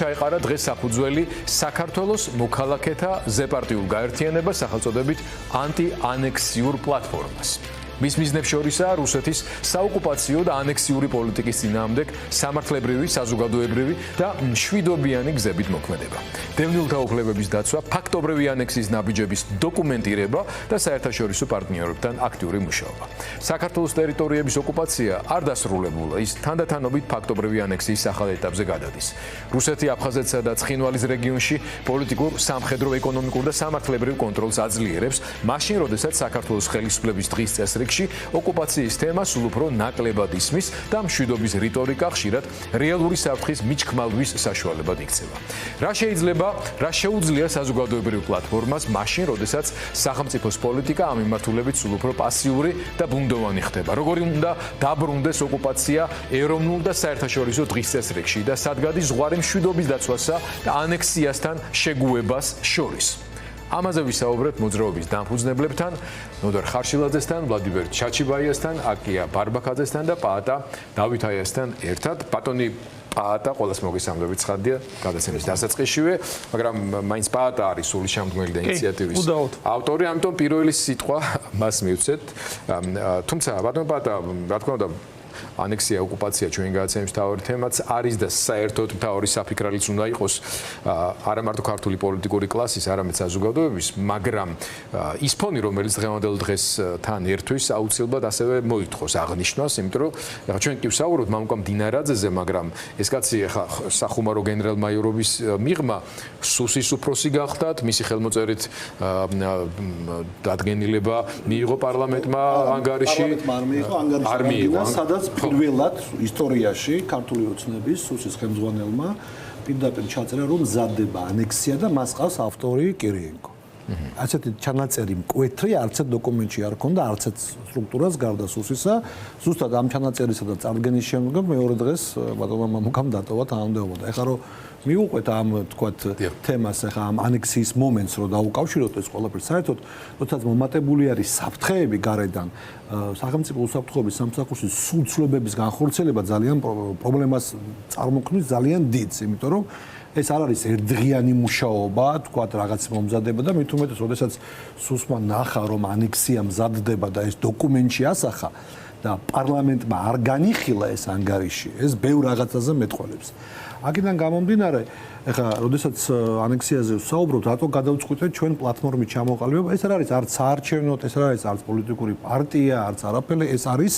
ჩაეყარა დღეს საფუძველი საქართველოს მოქალაქეთა ზეპარტიულ გაერთიანებას სახელწოდებით ანტიანექსიურ პლატფორმას. მის მიზნებს შორისაა რუსეთის საოკუპაციო და ანექსიური პოლიტიკის წინააღმდეგ სამართლებრივი, საზოგადოებრივი და მშვიდობიანი გზებით მოქმედება. დევნილთა უფლებების დაცვა, ფაქტობრივი ანექსიის ნაბიჯების დოკუმენტირება და საერთაშორისო პარტნიორებთან აქტიური მუშაობა. საქართველოს ტერიტორიების ოკუპაცია არ დასრულებულა, ის თანდათანობით ფაქტობრივი ანექსიის ახალ ეტაპზე გადადის. რუსეთი აფხაზეთსა და ცხინვალის რეგიონში პოლიტიკურ, სამხედრო, ეკონომიკურ და სამართლებრივ კონტროლს აძლიერებს, მაშინ, როდესაც საქართველოს ხელისუფლების დღის წესრიგში ოკუპაციის თემა სულ უფრო ნაკლებად ისმის და მშვიდობის რიტორიკა ხშირად რეალური საფრთხის მიჩქმალვის საშუალებად იქცევა. რა შეუძლია საზოგადოებრივ პლატფორმას მაშინ, როდესაც სახელმწიფოს პოლიტიკა ამ მიმართულებით სულ უფრო პასიური და ბუნდოვანი ხდება. როგორი უნდა დაბრუნდეს ოკუპაცია ეროვნულ და საერთაშორისო დღის წესრიგში და სად გადის ზღვარი მშვიდობის დაცვასა და ანექსიასთან შეგუებას შორის. ამაზე ვისაუბრებთ მოძრაობის დამფუძნებლებთან, ნოდარ ხარშილაძესთან, ვლადიმერ ჩაჩიბაიასთან, აკია ბარბაქაძესთან და პაატა დავით აიასთან ერთად. ბატონი პაატა, ყველას მოგესალმებით, ცხადია, გადაცემის დასაწყისშივე, მაგრამ მაინც პაატა არის სულისჩამდგმელი და ინიციატივის ავტორი, ამიტომ პირველი სიტყვა მას მივცეთ. თუმცა ბატონ პაატა, რა თქმა უნდა, ანექსია, ოკუპაცია ჩვენ გადაცემის მთავარი თემაც არის და საერთოდ მთავარი საფიქრალიც უნდა იყოს არა მარტო ქართული პოლიტიკური კლასის, არამედ საზოგადოების, მაგრამ ის ფონი, რომელიც დღევანდელ დღეს თან ერთვის, აუცილებლად ასევე მოითხოვს აღნიშვნას, იმიტომ რომ ჩვენ კი ვსაუბრობთ მამუკა მდინარაძეზე, მაგრამ ეს კაცი ახლა სახუმარო გენერალ-მაიორობის მიღმა სუსის უფროსი გახდათ, მისი ხელმოწერით დადგენილება მიიღო პარლამენტმა ანგარიში, არ მიიღო, სადაც პირველად ისტორიაში ქართული ოცნების სუსის ხელმძღვანელმა პირდაპირ ჩაწერა, რომ მზადდება ანექსია და მას ყავს ავტორი კირიენკო. ასეთი ჩანაწერი მკვეთრი არც ერთ დოკუმენტში არ ქონდა, არც ერთ სტრუქტურას გარდა სუსისა. ზუსტად ამ ჩანაწერისა და წარდგენის შემდგომ მეორე დღეს ბატონმა მამუკამ დატოვა თანამდებობა. ეხლა რომ მივუყვეთ ამ თქვათ თემას, ახლა ამ ანექსიის მომენტს რომ დაუკავშიროთ ეს ყველაფერი, საერთოდ როდესაც მომატებული არის საფრთხეები გარედან, სახელმწიფო უსაფრთხოების სამსახურში სულ ცვლილებების განხორციელება ძალიან პრობლემას წარმოქმნის ძალიან დიდს, იმიტომ რომ ეს არ არის ერთდღიანი მუშაობა, თქვათ რაღაც მომზადება და მით უმეტეს, როდესაც სუსმა ნახა, რომ ანექსია მზადდება და ეს დოკუმენტში ასახა და პარლამენტმა არ განიხილა ეს ანგარიში, ეს ბევრ რაღაცაზე მეტყველებს. აქედან გამომდინარე, ეხლა, როდესაც ანექსიაზე ვსაუბრობთ, რატო გადავწყვიტეთ ჩვენ პლატფორმის ჩამოყალიბება, ეს არ არის არც საარჩევნო, ეს არ არის არც პოლიტიკური პარტია, არც არაფერი, ეს არის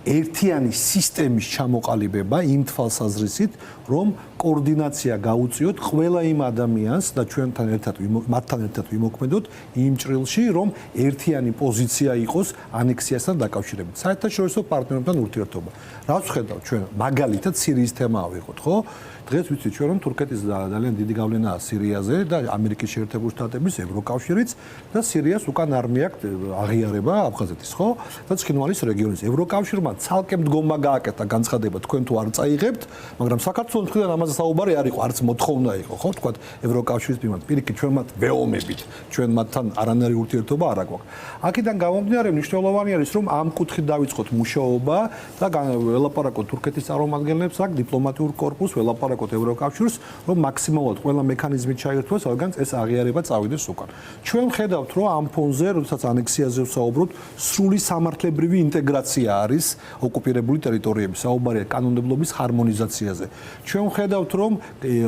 ერთიანი სისტემის ჩამოყალიბება იმ თვალსაზრისით, რომ კოორდინაცია გაუწიოთ ყველა იმ ადამიანს და ჩვენთან ერთად მათთან ერთად ვიმოქმედოთ იმ ჭრილში, რომ ერთიანი პოზიცია იყოს ანექსიასთან დაკავშირებით. საერთაშორისო პარტნიორებთან ურთიერთობა. რაც ვხედავთ ჩვენ, მაგალითად სირიის თემა ავიღოთ, ხო? დღეს ვიცით ჩვენ, რომ თურქეთის ძალიან დიდი გავლენაა სირიაზე და ამერიკის შეერთებული შტატების, ევროკავშირიც და სირიას უკან არმია აღიარება აფხაზეთის, ხო? და ცხინვალის რეგიონის ევროკავშირმა ცალკე მდგომა გააკეთა განცხადება, თქვენ თუ არ წაიღებთ, მაგრამ საქართველოს მხრიდან ამაზე საუბარი არ იყო, არც მოთხოვნა იყო, ხო? თქვათ ევროკავშირის მიმართ, პირიქით ჩვენ მათ ვეომებით, ჩვენ მათთან არანაირი ურთიერთობა არ აქვს. აქედან გამომდინარე, მნიშვნელოვანი არის, რომ ამ კუთხით დავიწყოთ მუშაობა და ველაპარაკოთ თურქეთის წარმომადგენლებს, აქ დიპლომატიურ კორპუსს, ველაპარაკოთ ევროკავშირს, რომ მაქსიმალურად ყველა მექანიზმი ჩაერთვეს, რადგან ეს აღიარება წავიდეს უკან. ჩვენ ხედავთ, რომ ამ ფონზე, როდესაც ანექსიაზე ვსაუბრობთ, სრული სამართლებრივი ინტეგრაცია არის ოკუპირებული ტერიტორიების, საუბარია კანონმდებლობის ჰარმონიზაციაზე. ჩვენ ხედავთ, რომ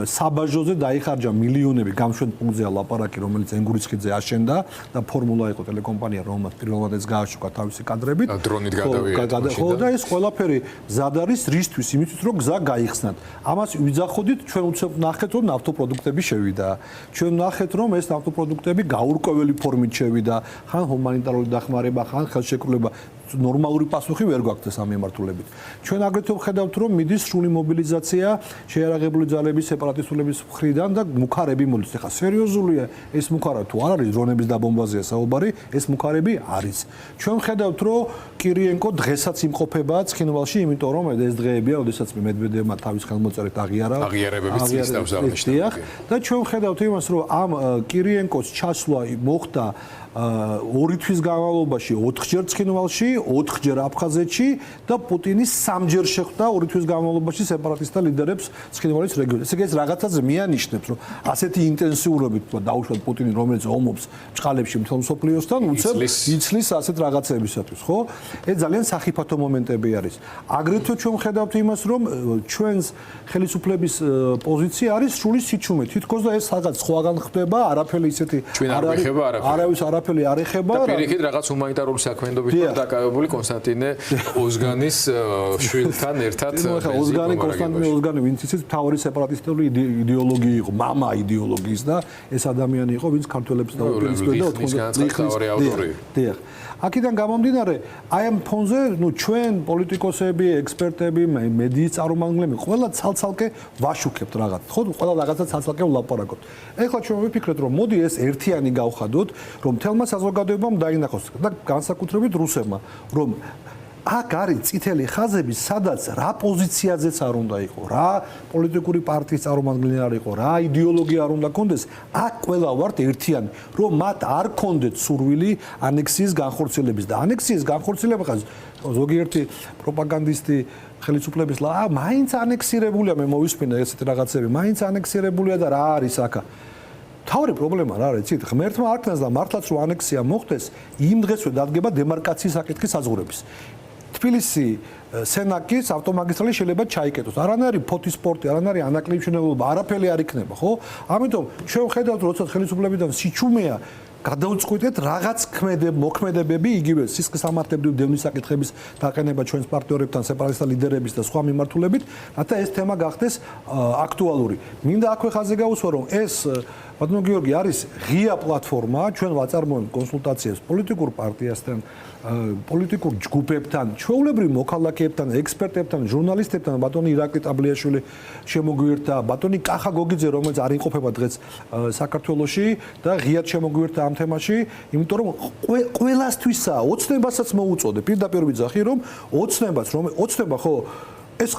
საბაჟოზე დაიხარჯა მილიონები გამშვენ პუნქტზეა ლაპარაკი, რომელიც ენგურიცხიძე აშენდა და ფორმულა იყო ტელეკომპანია, რომელმაც პირველად ეს გააშუქა თავისი კადრებით. დრონით გადავიეთ. ხო, და ეს ყველაფერი მზად არის რისთვის? იმისთვის, რომ გზა გაიხსნათ. ამას ვიძახოდით, ჩვენ უცებ ნახეთ, რომ ნავთობპროდუქტები შევიდა. ჩვენ ნახეთ, რომ ეს ნავთობპროდუქტები გაურკვეველი ფორმით შევიდა, ხან ჰუმანიტარული დახმარება, ხან ხელშეკრულება. ნორმალური პასუხი ვერ გვაქვს ამ მიმართულებით. ჩვენ აგრეთვე ვხედავთ, რომ მიდის სრული მობილიზაცია შეიარაღებული ძალების სეპარატისტულების მხრიდან და მუქარები მოდის. ეხლა სერიოზულია ეს მუქარა თუ არ არის დრონების დაბომბაზეა საუბარი, ეს მუქარები არის. ჩვენ ვხედავთ, რომ კირიენკო დღესაც იმყოფება ცხინვალში, იმიტომ რომ ეს დღეებია, როდესაც მედვედევმა თავის ხელმოწერით აღიარებების წლის დავსავნიშნა. და ჩვენ ვხედავთ იმას, რომ ამ კირიენკოს ჩასვლა მოხდა 2 თვის განმავლობაში 4-ჯერ ცხინვალში, 4-ჯერ აფხაზეთში და პუტინი 3-ჯერ შეხვდა 2 თვის განმავლობაში სეპარატისტთა ლიდერებს ცხინვალის რეგიონში. ესე იგი ეს რაღაცაზე მიანიშნებს, რომ ასეთი ინტენსიურობით დაუშვათ პუტინი, რომელიც ომობს ჭყალებში მთელ მსოფლიოსთან, უცებ იცლის ასეთ რაღაცებისათვის, ხო? ეს ძალიან სახიფათო მომენტები არის. აგრეთვე ჩვენ ვხედავთ იმას, რომ ჩვენს ხელისუფლების პოზიცია არის სრული სიჩუმე. თითქოს და ეს რაღაც სხვაგან ხდება, არაფერი ისეთი არავის არაფერი არ ეხება. და პირიქით რაღაც ჰუმანიტარული საქმიანობით დაკავებული კონსტანტინე ოზგანის შვილთან ერთად კონსტანტინე ოზგანი, ვინც ისიც მთავარი სეპარატისტული idеოლოგია იყო, მამა idеოლოგიის და ეს ადამიანი იყო, ვინც ქართველებს დაუპირისპირდა 90 წლის. აქედან გამომდინარე, აი ამ ფონზე, ჩვენ პოლიტიკოსები, ექსპერტები, მედიის წარმომადგენლები ყველა ცალ-ცალკე ვაშუქებთ რაღაც. ხო, ყველა რაღაცა ცალ-ცალკე ვლაპარაკობთ. ეხლა ჩვენ ვიფიქრეთ, რომ მოდი ეს ერთიანი გავხადოთ, რომ თელმა საზოგადოებამ დაინახოს და განსაკუთრებით რუსებმა, რომ აქ არის წითელი ხაზები, სადაც რა პოზიციაზეც არ უნდა იყო, რა პოლიტიკური პარტიის წარმომადგენელი არ იყო, რა იდეოლოგია არ უნდა კონდეს, აქ ყველა ვართ ერთიანი, რომ მათ არ კონდეთ სურვილი ანექსიის განხორციელების და ანექსიის განხორციელება ზოგიერთი პროპაგანდისტი ხელისუფლების მაინც ანექსირებულია, მე მოვისმინე ესეთი რაღაცები, მაინც ანექსირებულია და რა არის აქა. თავი პრობლემა რა არის, იცით, ღმერთმა არქნას და მართლაც რო ანექსია მოხდეს, იმ დღესვე დადგება დემარკაციის საკითხის საზღვრების. თბილისი სენაკის ავტომაგისტრალი შეიძლება ჩაიკეტოს. არანაირი ფოთისპორტი, არანაირი ანაკლები მშენებლობა, არაფერი არ იქნება, ხო? ამიტომ ჩვენ ვხედავთ, როცა ხელისუფლებიდან სიჩუმეა, გადაუწყვეტეთ რაღაც მოქმედებები, იგივე სისხლის სამართლებრივი დევნის საკითხების დაყენება ჩვენს პარტნიორებთან, სეპარატისტთა ლიდერების და სხვა მიმართულებით, რათა ეს თემა გახდეს აქტუალური. მინდა აქვე ხაზზე გავუსვა, რომ ეს ბატონო გიორგი არის ღია პლატფორმა, ჩვენ ვაწარმოებთ კონსულტაციებს პოლიტიკურ პარტიასთან, პოლიტიკურ ჯგუფებთან, ჩვეულებრივ მოქალაქეებთან, ექსპერტებთან, ჟურნალისტებთან, ბატონი ირაკლი ტაბლიაშვილი შემოგვიერთდა, ბატონი კახა გოგიძე, რომელიც არ იმყოფება დღეს საქართველოში და ღიად შემოგვიერთდა ამ თემაში, იმიტომ რომ ყველასთვისაა, ოცნებასაც მოუწოდე, პირდაპირ ვიძახი, რომ ოცნება ხო ეს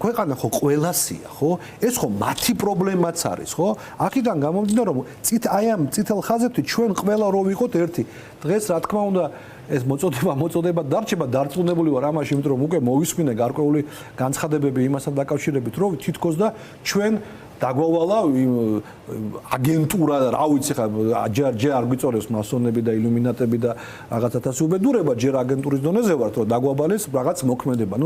ქვეყანა ხო ყველასია, ხო? ეს ხო მათი პრობლემაც არის, ხო? აქედან გამომდინარე, რომ აი ამ წითელ ხაზებში ჩვენ ყველა რო ვიყოთ ერთი. დღეს რა თქმა უნდა ეს მოწოდება დარჩება, დარწმუნებული ვარ ამაში, იმიტომ რომ უკვე მოვისმინე გარკვეული განცხადებები იმასთან დაკავშირებით, რომ თითქოს და ჩვენ დაგვავალა აგენტურა, რა ვიცი ხა, ჯერ არ გვიწორებს მასონები და ილუმინატები და რაღაცათაც უბედურება, ჯერ აგენტურის დონეზე ვართ, რომ დაგვაბალეს რაღაც მოქმედება.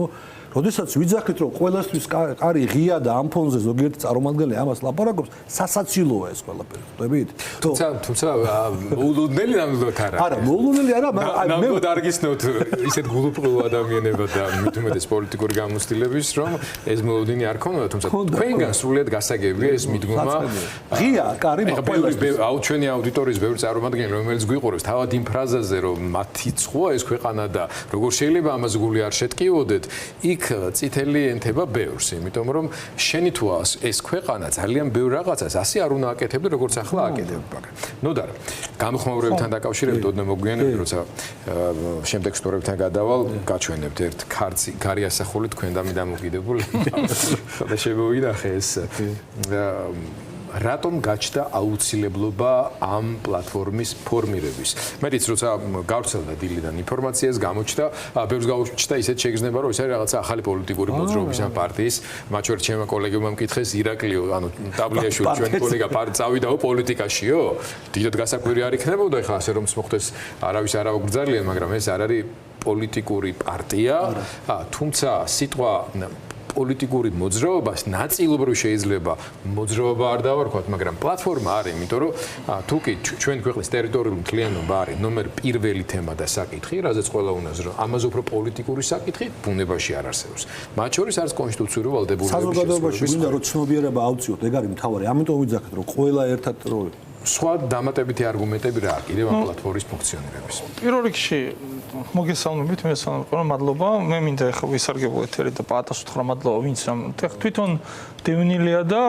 როდესაც ვიძახით, რომ ყველასთვის კარი ღია და ამ ფონზე ზოგიერთი წარმომადგენელი ამას ლაპარაკობს, სასაცილოა ეს ყველაფერი, ხვდებით? თუმცა მოულოდნელი ნამდვილად არა. არა, მოულოდნელი არა, მაგრამ მე დარგისნოთ ისეთ გულუბრყვილ ადამიანებად და მით უმეტეს პოლიტიკური გამოცდილების, რომ ეს მოულოდნელი არ ქონოდა, თუმცა თქვენგან სრულიად გასაგებია ეს მიდგომა. ღია კარი ყველასთვის. ჩვენი აუდიტორიის ბევრი წარმომადგენელი, რომელიც გვიყურებს თავად იმ ფრაზაზე, რომ მათი ცხოა ეს ქვეყანა და როგორ შეიძლება ამას გული არ შეტკივოდეთ, იქ წითელი ენთება ბევრს, იმიტომ რომ შენი თუ ეს ქვეყანა ძალიან ბევრ რაღაცას ასე არ უნდა აკეთებდე, როგორც ახლა აკეთებ, მაგრამ. ნოდარა, გამოხმაურებებთან დაკავშირებით ოდნავ მოგვიანებით, როცა შემდეგ სტორებთან გადავალ, გაჩვენებთ ერთ ქარი ასახული თქვენ და მე დამოკიდებული. და შემოვინახე ეს რატომ გაჩნდა აუცილებლობა ამ პლატფორმის ფორმირების. მეტიც როცა გავრცელდა დილიდან ინფორმაციას, გამოჩნდა, ბევრს გაუჩნდა ისეთ შეგრძნება, რომ ეს არის რაღაცა ახალი პოლიტიკური მოძრაობის ან პარტიის, მათ შორის ჩემმა კოლეგებმა მკითხეს ირაკლიო, ანუ ტაბლიაშვილი, ჩვენი კოლეგა წავიდაო პოლიტიკაშიო? დიდად გასაკვირი არ იქნებოდა ხა ასე რომ მოხდეს, არავის არ აღვგრძალიან, მაგრამ ეს არ არის პოლიტიკური პარტია, თუმცა სიტყვა პოლიტიკური მოძრაობას ნაწილობრივ შეიძლება მოძრაობა არ დავარქვათ, მაგრამ პლატფორმა არის, იმიტომ რომ თუ კი ჩვენ ქვეყნის ტერიტორიული მთლიანობა არის ნომერ პირველი თემა და საკითხი, რაზეც ყველა უნდას რომ ამაზე უფრო პოლიტიკური საკითხი ბუნებაში არ არსებობს. მათ შორის არის კონსტიტუციური ვალდებულებები. საზოგადოებაში მინდა რომ ცნობიერება ავწიოთ, ეგ არის მთავარი. ამიტომ ვიძახეთ რომ ყველა ერთად რო სხვა დამატებითი არგუმენტები რა არის კიდევ ამ პლატფორმის ფუნქციონირების. პირველ რიგში მოგესალმებით, მადლობა. მე მინდა ახლა ვისარგებლო ეთერი და პაატასუთხრა მადლობა ვინც რამ თვითონ დევნილია და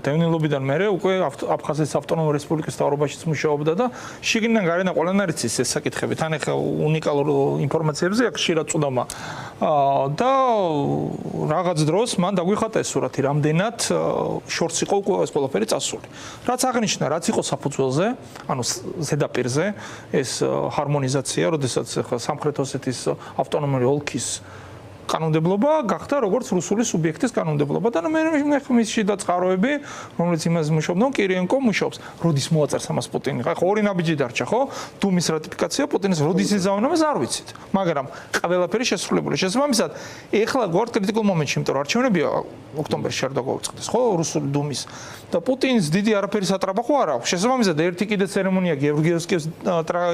დევნილობიდან მერე უკვე აფხაზეთის ავტონომური რესპუბლიკის მთავრობაშიც მუშაობდა და შიგნიდან გარედან ყველანაირ იცის ეს საკითხები. თან ახლა უნიკალურ ინფორმაციებზე აქ ხშირად წვდომა და რაღაც დროს მან დაგვიხატა ეს სურათი, რამდენად შორს იყო უკვე ეს ყველაფერი წასული. რაც აღნიშნა, რაც იყო საფუძველზე, ანუ ზედაპირზე ეს ჰარმონიზაცია, როდესაც სამხრეთ ოსეთის ავტონომიური ოლქის კანონმდებლობა გახდა როგორც რუსული სუბიექტის კანონმდებლობა და მე მის შიდა წყაროები, რომელიც იმას მუშაობდნენ, კირიენკო მუშაობს. როდის მოაწერს ამას პუტინი? ხა ორი ნაბიჯი დარჩა, ხო? დუმის რატიფიკაცია, პუტინის როდის იზავნა, არ ვიცით. მაგრამ ყველაფერი შესრულებული. შესაბამისად, ეხლა გვართ კრიტიკულ მომენტში, იმიტომ რომ არჩევნებია ოქტომბერში შეიძლება გავუწყდეს, ხო, რუსული დუმის. და პუტინს დიდი არაფერი სატრაბა ხო არ აქვს. შესაბამისად, ერთი კიდე ცერემონია გეორგიევსკის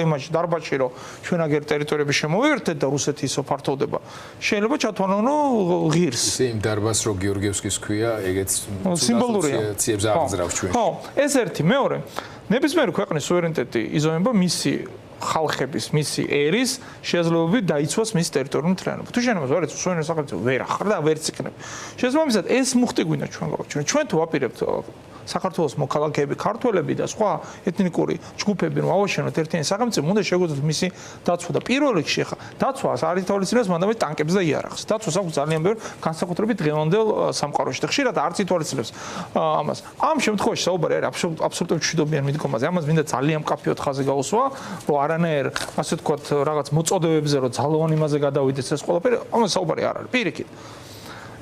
იმაში დარბაზში, რომ ჩვენ აგერ ტერიტორიები შემოვიერთეთ და რუსეთი ისო ფართოვდება. შეიძლება ჩათვალო ღირს. იმ დარბაზს რო გეორგიევსკის ქვია, ეგეც სიმბოლურია. ციებს აღძრავს ჩვენ. ხო, ეს ერთი, მეორე. ნებისმიერი ქვეყნის სუვერენიტეტი იზომება მისი ხალხების, მისი ერის შესაძლებლობით დაიცვას მის ტერიტორიულ მთლიანობა. თუ შენ ამას ვარ იცი, სუვერენიტეტი სახელმწიფო ვერ ახარ და ვერც იქნება. შესაბამისად, ეს მუხტი გვინდა ჩვენ გავაჩვენოთ. ჩვენ თუ ვაპირებთ საქართველოს მოქალაქეები, ქართველები და სხვა ეთნიკური ჯგუფები რომ ავაშენოთ ერთიანი სახელმწიფო, უნდა შეგვიძლიათ მისი დაცვა და პირველ რიგში ხა დაცვას არ ითვალისწინებს მანდამე ტანკებს და იარაღს. დაცვას აქვს ძალიან ბევრი განსაკუთრებით დღევანდელ სამყაროში და ხშირად არც ითვალისწინებს ამას. ამ შემთხვევაში საუბარი არის აბსოლუტურად მშვიდობიან მიდგომაზე. ამას მინდა ძალიან მკაფიოდ ხაზი გაუსვა, რომ არანაირ ასე ვთქვათ რაღაც მოწოდებებზე რომ ძალოვან იმაზე გადავიდეს ეს ყველაფერი, ამას საუბარი არ არის. პირიქით.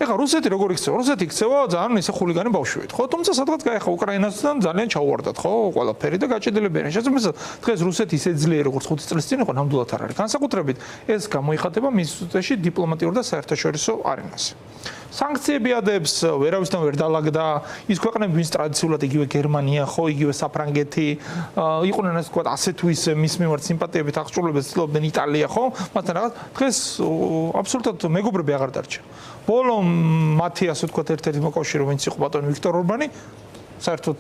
ეხლა რუსეთი როგორ იქცევა? რუსეთი იქცევა ძალიან ისე ხულიგანი ბავშვებით, ხო? თუმცა სადღაც გაიხა უკრაინასთან ძალიან ჩაუვარდათ, ხო? ყველაფერი და გაჭედილებიან. შესაძლოა დღეს რუსეთი ისე ძლიერი როგორც 5 წლის წინ იყო, ნამდვილად არ არის. განსაკუთრებით ეს გამოიხატება მის უსტეში დიპლომატიურ და საერთაშორისო არენაზე. სანქციები ადებს ვერავისთან ვერ დალაგდა ის ქვეყნები, ვინც ტრადიციულად იგივე გერმანია, ხო, იგივე საფრანგეთი, იყვნენ ასე ვთქვათ, ასე თუ ისე მის მიმართ სიმპათიებით აღჭურვილებს ცდილობდნენ იტალია, ხო? მაგრამ რაღაც დღეს აბსოლუტურად მეგობრები აღარ დარჩა. ბოლო მათი ასე ვთქვათ ერთ-ერთი მოკავშირე ვინც იყო ბატონი ვიქტორ ორბანი საერთოდ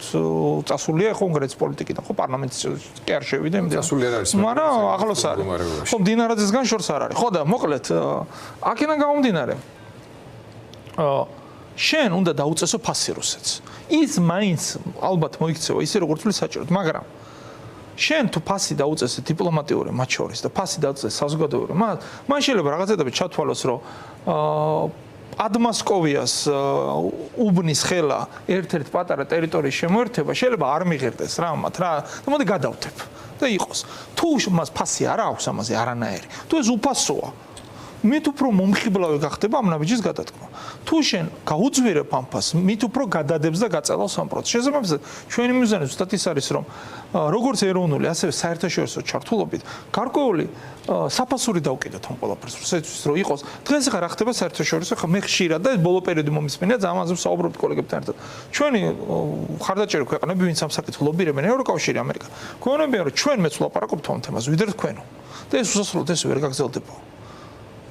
წასულია ხო უნგრეთის პოლიტიკიდან ხო პარლამენტის კი არ შევიდა იმდენ წასული არ არის მაგრამ ახლოს არის ხო მდინარაძესგან შორს არ არის ხო და მოკლედ აქედან გამომდინარე შენ უნდა დაუწესო ფასი რუსეთს ის მაინც ალბათ მოიქცევა ისე როგორც ვთვლი საჭიროდ მაგრამ შენ თუ ფასი დაუწესე დიპლომატიური მათ შორის და ფასი დაუწესე საზოგადოებრივი მან შეიძლება რაღაც ეტაპში ჩათვალოს რომ ადმასკოვიას უბნის ხელა ერთ-ერთ პატარა ტერიტორიის შემოერთება შეიძლება არ მიღერდეს რა მათ რა და მოდი გადავთებ და იყოს თუ მას ფასი არ აქვს ამაზე არანაირი თუ ეს უფასოა მით უფრო მომხიბლავი გახდება ამ ნაბიჯის გადადგმა. თუ შენ გაუძვირებ ამ ფასს, მით უფრო გადადებს და გაწელავს ამ პროცესს. შესაბამისად, ჩვენი მიზანი ზუსტად ის არის, რომ როგორც ეროვნული, ასევე საერთაშორისო ჩართულობით გარკვეული საფასური დავკიდოთ ამ ყველაფერს, რუსეთის რომ იყოს. დღეს ახლა რა ხდება საერთაშორისო, ხა მე ხშირად და ბოლო პერიოდი მომისმენია ამაზე საუბრობთ კოლეგებთან ერთად. ჩვენი ხარდაჭერი ქვეყნები, ვინც ამ საკითხს ლობირებენ, ევროკავშირი, ამერიკა. გვეუბნებიან, რომ ჩვენ მეც ვლაპარაკობთ ამ თემაზე, ვიდრე თქვენო. და ეს უსასრულოდ ეს ვერ გაგრძელდება.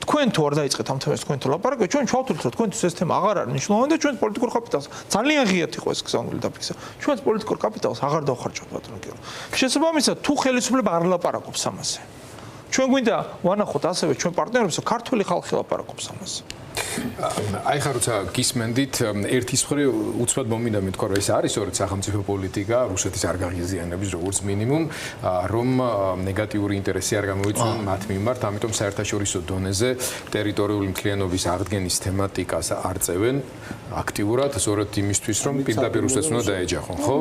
თქვენ თუ არ დაიწყეთ ამ თემას თქვენ თუ ლაპარაკობთ ჩვენ ჩავთვლით რომ თქვენთვის ეს თემა აღარ არის მნიშვნელოვანი და ჩვენ პოლიტიკურ კაპიტალს ძალიან ღიად იყო ეს გზავნილი დაფიქსა ჩვენ პოლიტიკურ კაპიტალს აღარ დავხარჯავთ ბატონო კირო შესაბამისად თუ ხელისუფლება არ ლაპარაკობს ამაზე ჩვენ გვინდა ვანახოთ ასევე ჩვენ პარტნიორებს ქართული ხალხი ლაპარაკობს ამაზე აი ხა როცა გისმენდით ერთის მხრივ უცბად მომინდა მეთქვა რომ ეს არის ორი სახელმწიფო პოლიტიკა რუსეთის არ გაღიზიანების როგორც მინიმუმ რომ ნეგატიური ინტერესი არ გამოიწვიონ მათ მიმართ ამიტომ საერთაშორისო დონეზე ტერიტორიული მთლიანობის აღდგენის თემატიკას არ წევენ აქტიურად სწორედ იმისთვის რომ პირდაპირ რუსეთს უნდა დაეჯახონ ხო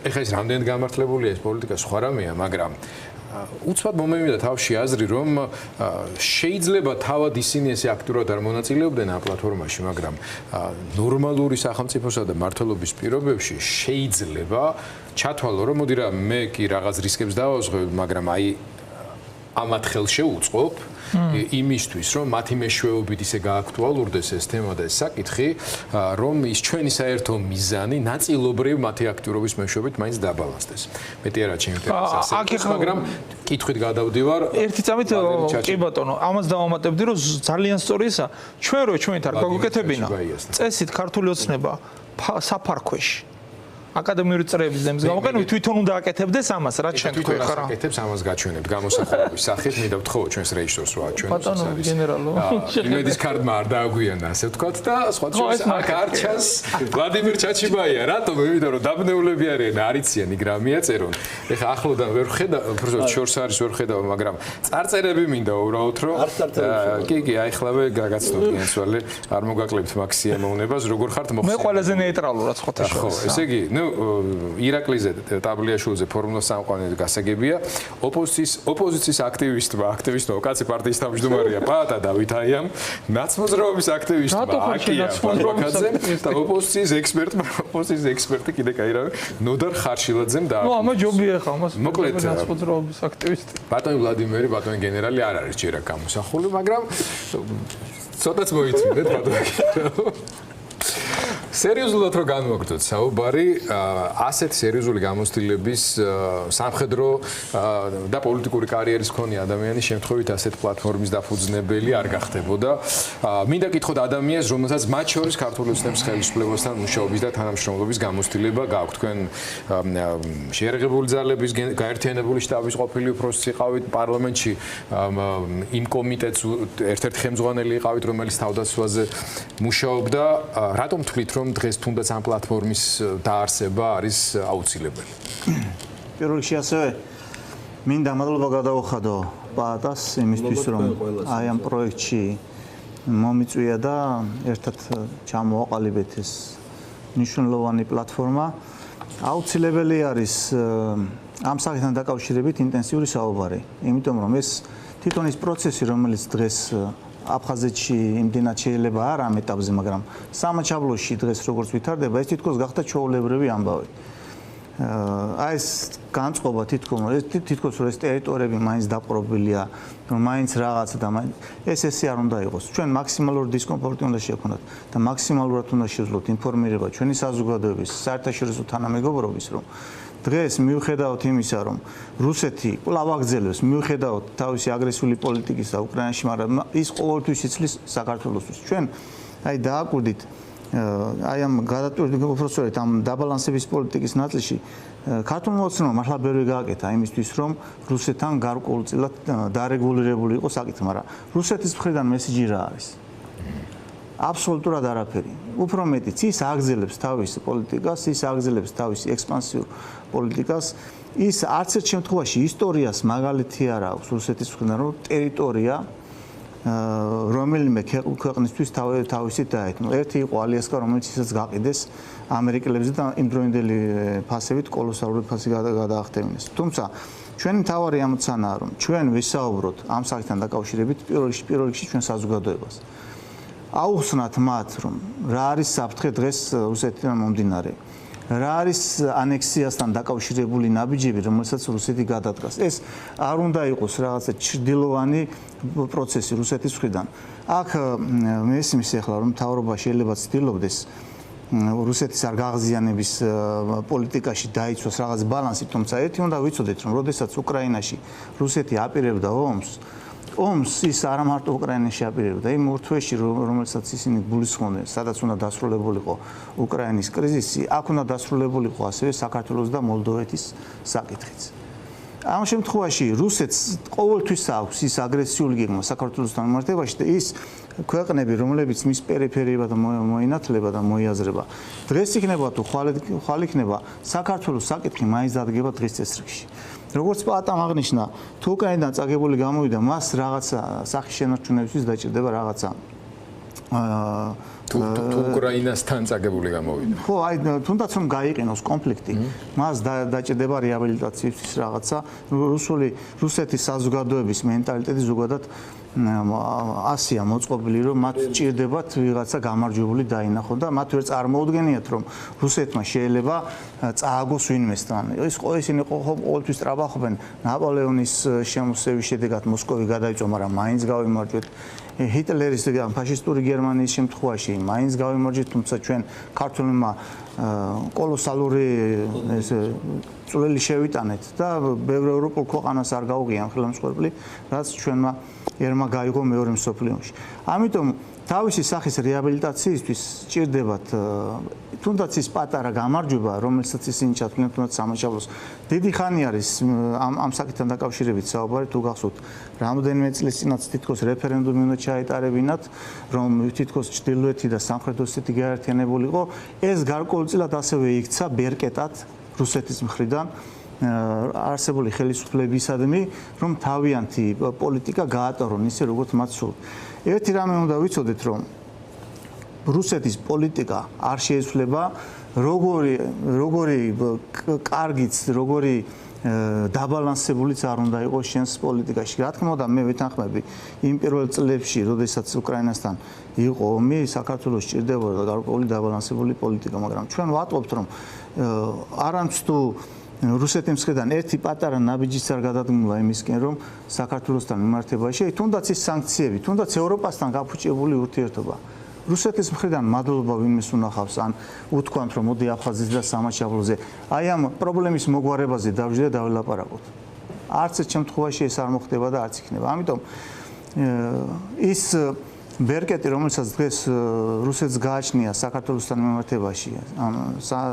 ეხლა ეს რამდენად გამართლებულია ეს პოლიტიკა სხვა რამეა მაგრამ უცბად მომევიდა თავში აზრი რომ შეიძლება თავად ისინი ესე აქტიურად არ მონაწილეობდნენ ამ პლატფორმაში მაგრამ ნორმალური სახელმწიფოსა და მართლობის პირობებში შეიძლება ჩათვალო რომ მოდი რა მე კი რაღაც რისკებს დავაზღვევ მაგრამ აი ამათ ხელს შეუწყობ იმისთვის რომ მათი მეშვეობით ისე გააქტუალურდეს ეს თემა და ეს საკითხი რომ ის ჩვენი საერთო მიზანი ნაწილობრივ მათი აქტიურობის მეშვეობით მაინც დაბალანსდეს მეტი არა ჩემი ინტერესს მაგრამ კითხვით გადავდივარ ერთი წამით კი ბატონო ამას დავამატებდი რომ ძალიან სწორი ისა ჩვენ რო ჩვენით არ გაგვიკეთებინა წესით ქართული ოცნება საფარქვეში აკადემიური წრეების დემს გამოყენებით თვითონ უნდა აკეთებდეს ამას რაც შენ თქვი ხარა აკეთებს ამას გაჩვენებთ გამოსახულების სახით მინდა ვთხოვო ჩვენს რეჟისორს რა ჩვენს ბატონო გენერალო იმედის ქარდმა არ დააგვიანა ასე ვთქვათ და სხვა აქ არ ჩანს ვლადიმერ ჩაჩიბაია რატომ იმიტომ რომ დაბნეულები არიან არიციან იგრამია წერონ ეხა ახლოდან ვერ ხედა უბრალოდ შორს არის ვერ ხედავ მაგრამ წარწერები მინდა უბრალოდ რომ კი აიხლავე გაგაცნობ ინსვალი არ მოგაკლებთ მაქსიმუმ უნებას როგორ ხართ მოხსნილი მე ყველაზე ნეიტრალურად ხოთა შორის ხო ესე იგი ნუ ნუ ირაკლიზე ტაბლიაშვილზე ფორმულა სამყარო გასაგებია ოპოზიციის აქტივისტმა კაცი პარტიის თავმჯდომარეა პაატა დავითაიამ ნაცმოძრაობის აქტივისტმა აკია ფარვაკაძემ და ოპოზიციის ექსპერტი კიდე კაირავი ნოდარ ხარშილაძემ და ნუ ამა ჯობია ხა მას მოკლედ ნაცმოძრაობის აქტივისტი ბატონი ვლადიმერი ბატონი გენერალი არ არის ჯერა გამოსახული მაგრამ ცოტაც მოიწვიეთ ბატონი სერიოზულად რო განვაგრძოთ საუბარი ასეთ სერიოზული გამოცდილების სამხედრო და პოლიტიკური კარიერის მქონე ადამიანის შემთხვევით ასეთ პლატფორმის დაფუძნებელი არ გახდებოდა. მინდა გითხოთ ადამიანს, რომელსაც მათ შორის ქართული ოცნების ხელისუფლებასთან მუშაობის და თანამშრომლობის გამოცდილება გააქვთ. თქვენ შეერაღებული ძალების გაერთიანებული შტაბის ყოფილი უფროსი იყავით პარლამენტში, იმ კომიტეტს ერთ-ერთი ხელმძღვანელი იყავით, რომელიც თავდაცვაზე მუშაობდა. რატომ თქვით, რომ დღეს თუნდაც ამ პლატფორმის დაარსება არის აუცილებელი. პირველ რიგში ასევე მინდა მადლობა გადაუხადო პაატას იმისთვის, რომ აი ამ პროექტში მომიწვია და ერთად ჩამოვაყალიბეთ ეს მნიშვნელოვანი პლატფორმა. აუცილებელი არის ამ საკითხთან დაკავშირებით ინტენსიური საუბარი, იმიტომ რომ ეს თვითონ ის პროცესი, რომელიც დღეს აფხაზეთში იმდენად შეიძლება არ ამ ეტაპზე, მაგრამ სამაჩაბლოში დღეს როგორც ვითარდება, ეს თითქოს გახდა ჩვეულებრივი ამბავი. აი ეს განწყობა თითქოს რომ ეს ტერიტორიები მაინც დაპყრობილია, რომ მაინც რაღაცა და ეს ესე არ უნდა იყოს. ჩვენ მაქსიმალური დისკომფორტი უნდა შევქონოთ და მაქსიმალურად უნდა შევძლოთ ინფორმირება ჩვენი საზოგადოების, საერთაშორისო თანამეგობრობის, რომ დღეს მიუხედავად იმისა, რომ რუსეთი კვლავ აგრძელებს, მიუხედავად თავისი აგრესიული პოლიტიკისა უკრაინაში, მაგრამ ის ყოველთვის იცლის საქართველოსთვის. ჩვენ აი დააკვირდით აი ამ გადატვირთული უბრალოდ ამ დაბალანსების პოლიტიკის ნაწილში ქართულმა ოცნებამ მართლა ბევრი გააკეთა იმისთვის, რომ რუსეთთან გარკვეულწილად დარეგულირებული იყოს საკითხი, მაგრამ რუსეთის მხრიდან მესიჯი რა არის? აბსოლუტურად არაფერი. უფრო მეტიც ის აგრძელებს თავის პოლიტიკას, ის აგრძელებს თავის ექსპანსიურ პოლიტიკას. ის არც ერთ შემთხვევაში ისტორიას მაგალითი არ აქვს რუსეთის მხრიდან, რომ ტერიტორია რომელიმე ქვეყნისთვის თავისი დაეთმო. ერთი იყო ალიასკა, რომელიც ისაც გაყიდეს ამერიკელებზე და იმდროინდელი ფასებით კოლოსალური ფასი გადაახტევინეს. თუმცა ჩვენი მთავარი ამოცანაა, რომ ჩვენ ვისაუბროთ ამ საკითხთან დაკავშირებით პირველ რიგში ჩვენ საზოგადოებას. აუხსნათ მათ, რომ რა არის საფრთხე დღეს რუსეთიდან მომდინარე. რა არის ანექსიასთან დაკავშირებული ნაბიჯები, რომელსაც რუსეთი გადადგას. ეს არ უნდა იყოს რაღაცა ჩრდილოვანი პროცესი რუსეთის მხრიდან. აქ მესმის ახლა რომ მთავრობა შეიძლება ცდილობდეს რუსეთის არ გაღზიანების პოლიტიკაში დაიცვას რაღაც ბალანსი, თუმცა ერთი უნდა ვიცოდეთ, რომ როდესაც უკრაინაში რუსეთი აპირებდა ომს ის არა მარტო უკრაინაში აპირებდა, იმ ორ თვეში რომელსაც ისინი გულისხმობდნენ, სადაც უნდა დასრულებულიყო უკრაინის კრიზისი, აქ უნდა დასრულებულიყო ასევე საქართველოს და მოლდოვეთის საკითხიც. ამ შემთხვევაში რუსეთს ყოველთვის აქვს ის აგრესიული გეგმა საქართველოსთან მიმართებაში და ის ქვეყნები, რომლებიც მის პერიფერიებად მოინათლება და მოიაზრება, დღეს იქნება თუ ხვალ იქნება საქართველოს საკითხი მაინც დადგება დღის წესრიგში. როგორც პაატამ აღნიშნა, თუ უკრაინიდან წაგებული გამოვიდა, მას რაღაცა სახის შენარჩუნებისთვის დაჭირდება რაღაცა თუ უკრაინასთან წაგებული გამოვიდა. ხო, აი თუნდაც რომ გაიყინოს კონფლიქტი, მას დაჭირდება რეაბილიტაციისთვის რაღაცა რუსეთის საზოგადოების მენტალიტეტი ზოგადად ასია მოწყობილი, რომ მათ ჭირდებათ ვიღაცა გამარჯვებული დაინახონ და მათ ვერ წარმოუდგენიათ, რომ რუსეთმა შეიძლება წააგოს ვინმესთან. ისინი ყოველთვის ტრაბახობენ ნაპოლეონის შემოსევის შედეგად მოსკოვი გადაიწვა, მაგრამ მაინც გავიმარჯვეთ. ჰიტლერის და ფაშისტური გერმანიის შემთხვევაში მაინც გავიმარჯვეთ, თუმცა ჩვენ ქართულმა კოლოსალური წვლილი შევიტანეთ და ბევრ ევროპულ ქვეყანას არ გაუღია ხელმძღვანელი, რაც ჩვენმა ერმა გაიგო მეორე მსოფლიო ომში. ამიტომ თავისი სახის რეაბილიტაციისთვის სჭირდებათ თუნდაც ის პატარა გამარჯვება, რომელსაც ისინი ჩათვლიან თუნდაც სამაჩაბლოს. დიდი ხანი არის ამ საკითხთან დაკავშირებით საუბარი, თუ გახსოვთ, რამდენიმე წლის წინაც თითქოს რეფერენდუმი უნდა ჩაეტარებინათ, რომ თითქოს ჩრდილოეთი და სამხრეთ ოსეთი გაერთიანებულიყო. ეს გარკვეულწილად ასევე იქცა ბერკეტად რუსეთის მხრიდან არსებული ხელისუფლებისადმი, რომ თავიანთი პოლიტიკა გაატარონ ისე, როგორც მათ სურთ. ერთი რამე უნდა ვიცოდეთ, რომ რუსეთის პოლიტიკა არ შეიცვლება როგორი კარგიც, როგორი დაბალანსებულიც არ უნდა იყოს შენს პოლიტიკაში. რა თქმა უნდა, მე ვეთანხმები იმ პირველ წლებში, როდესაც უკრაინასთან იყო ომი, საქართველოს სჭირდებოდა გარკვეული დაბალანსებული პოლიტიკა, მაგრამ ჩვენ ვატყობთ, რომ არამც თუ რუსეთის მხრიდან ერთი პატარა ნაბიჯიც არ გადადგმულა იმისკენ, რომ საქართველოსთან მიმართებაში, თუნდაც ის სანქციები, თუნდაც ევროპასთან გაფუჭებული ურთიერთობა. რუსეთის მხრიდან მადლობა ვინმეს უნახავს, ან უთქვამთ, რომ მოდი აფხაზის და სამაჩაბლოზე, აი ამ პრობლემის მოგვარებაზე დავждე და ვილაპარაკოთ. არც ერთ შემთხვევაში ეს არ მოხდება და არც იქნება. ამიტომ ის ბერკეტი, რომელსაც დღეს რუსეთს გააჩნია საქართველოსთან მიმართებაში,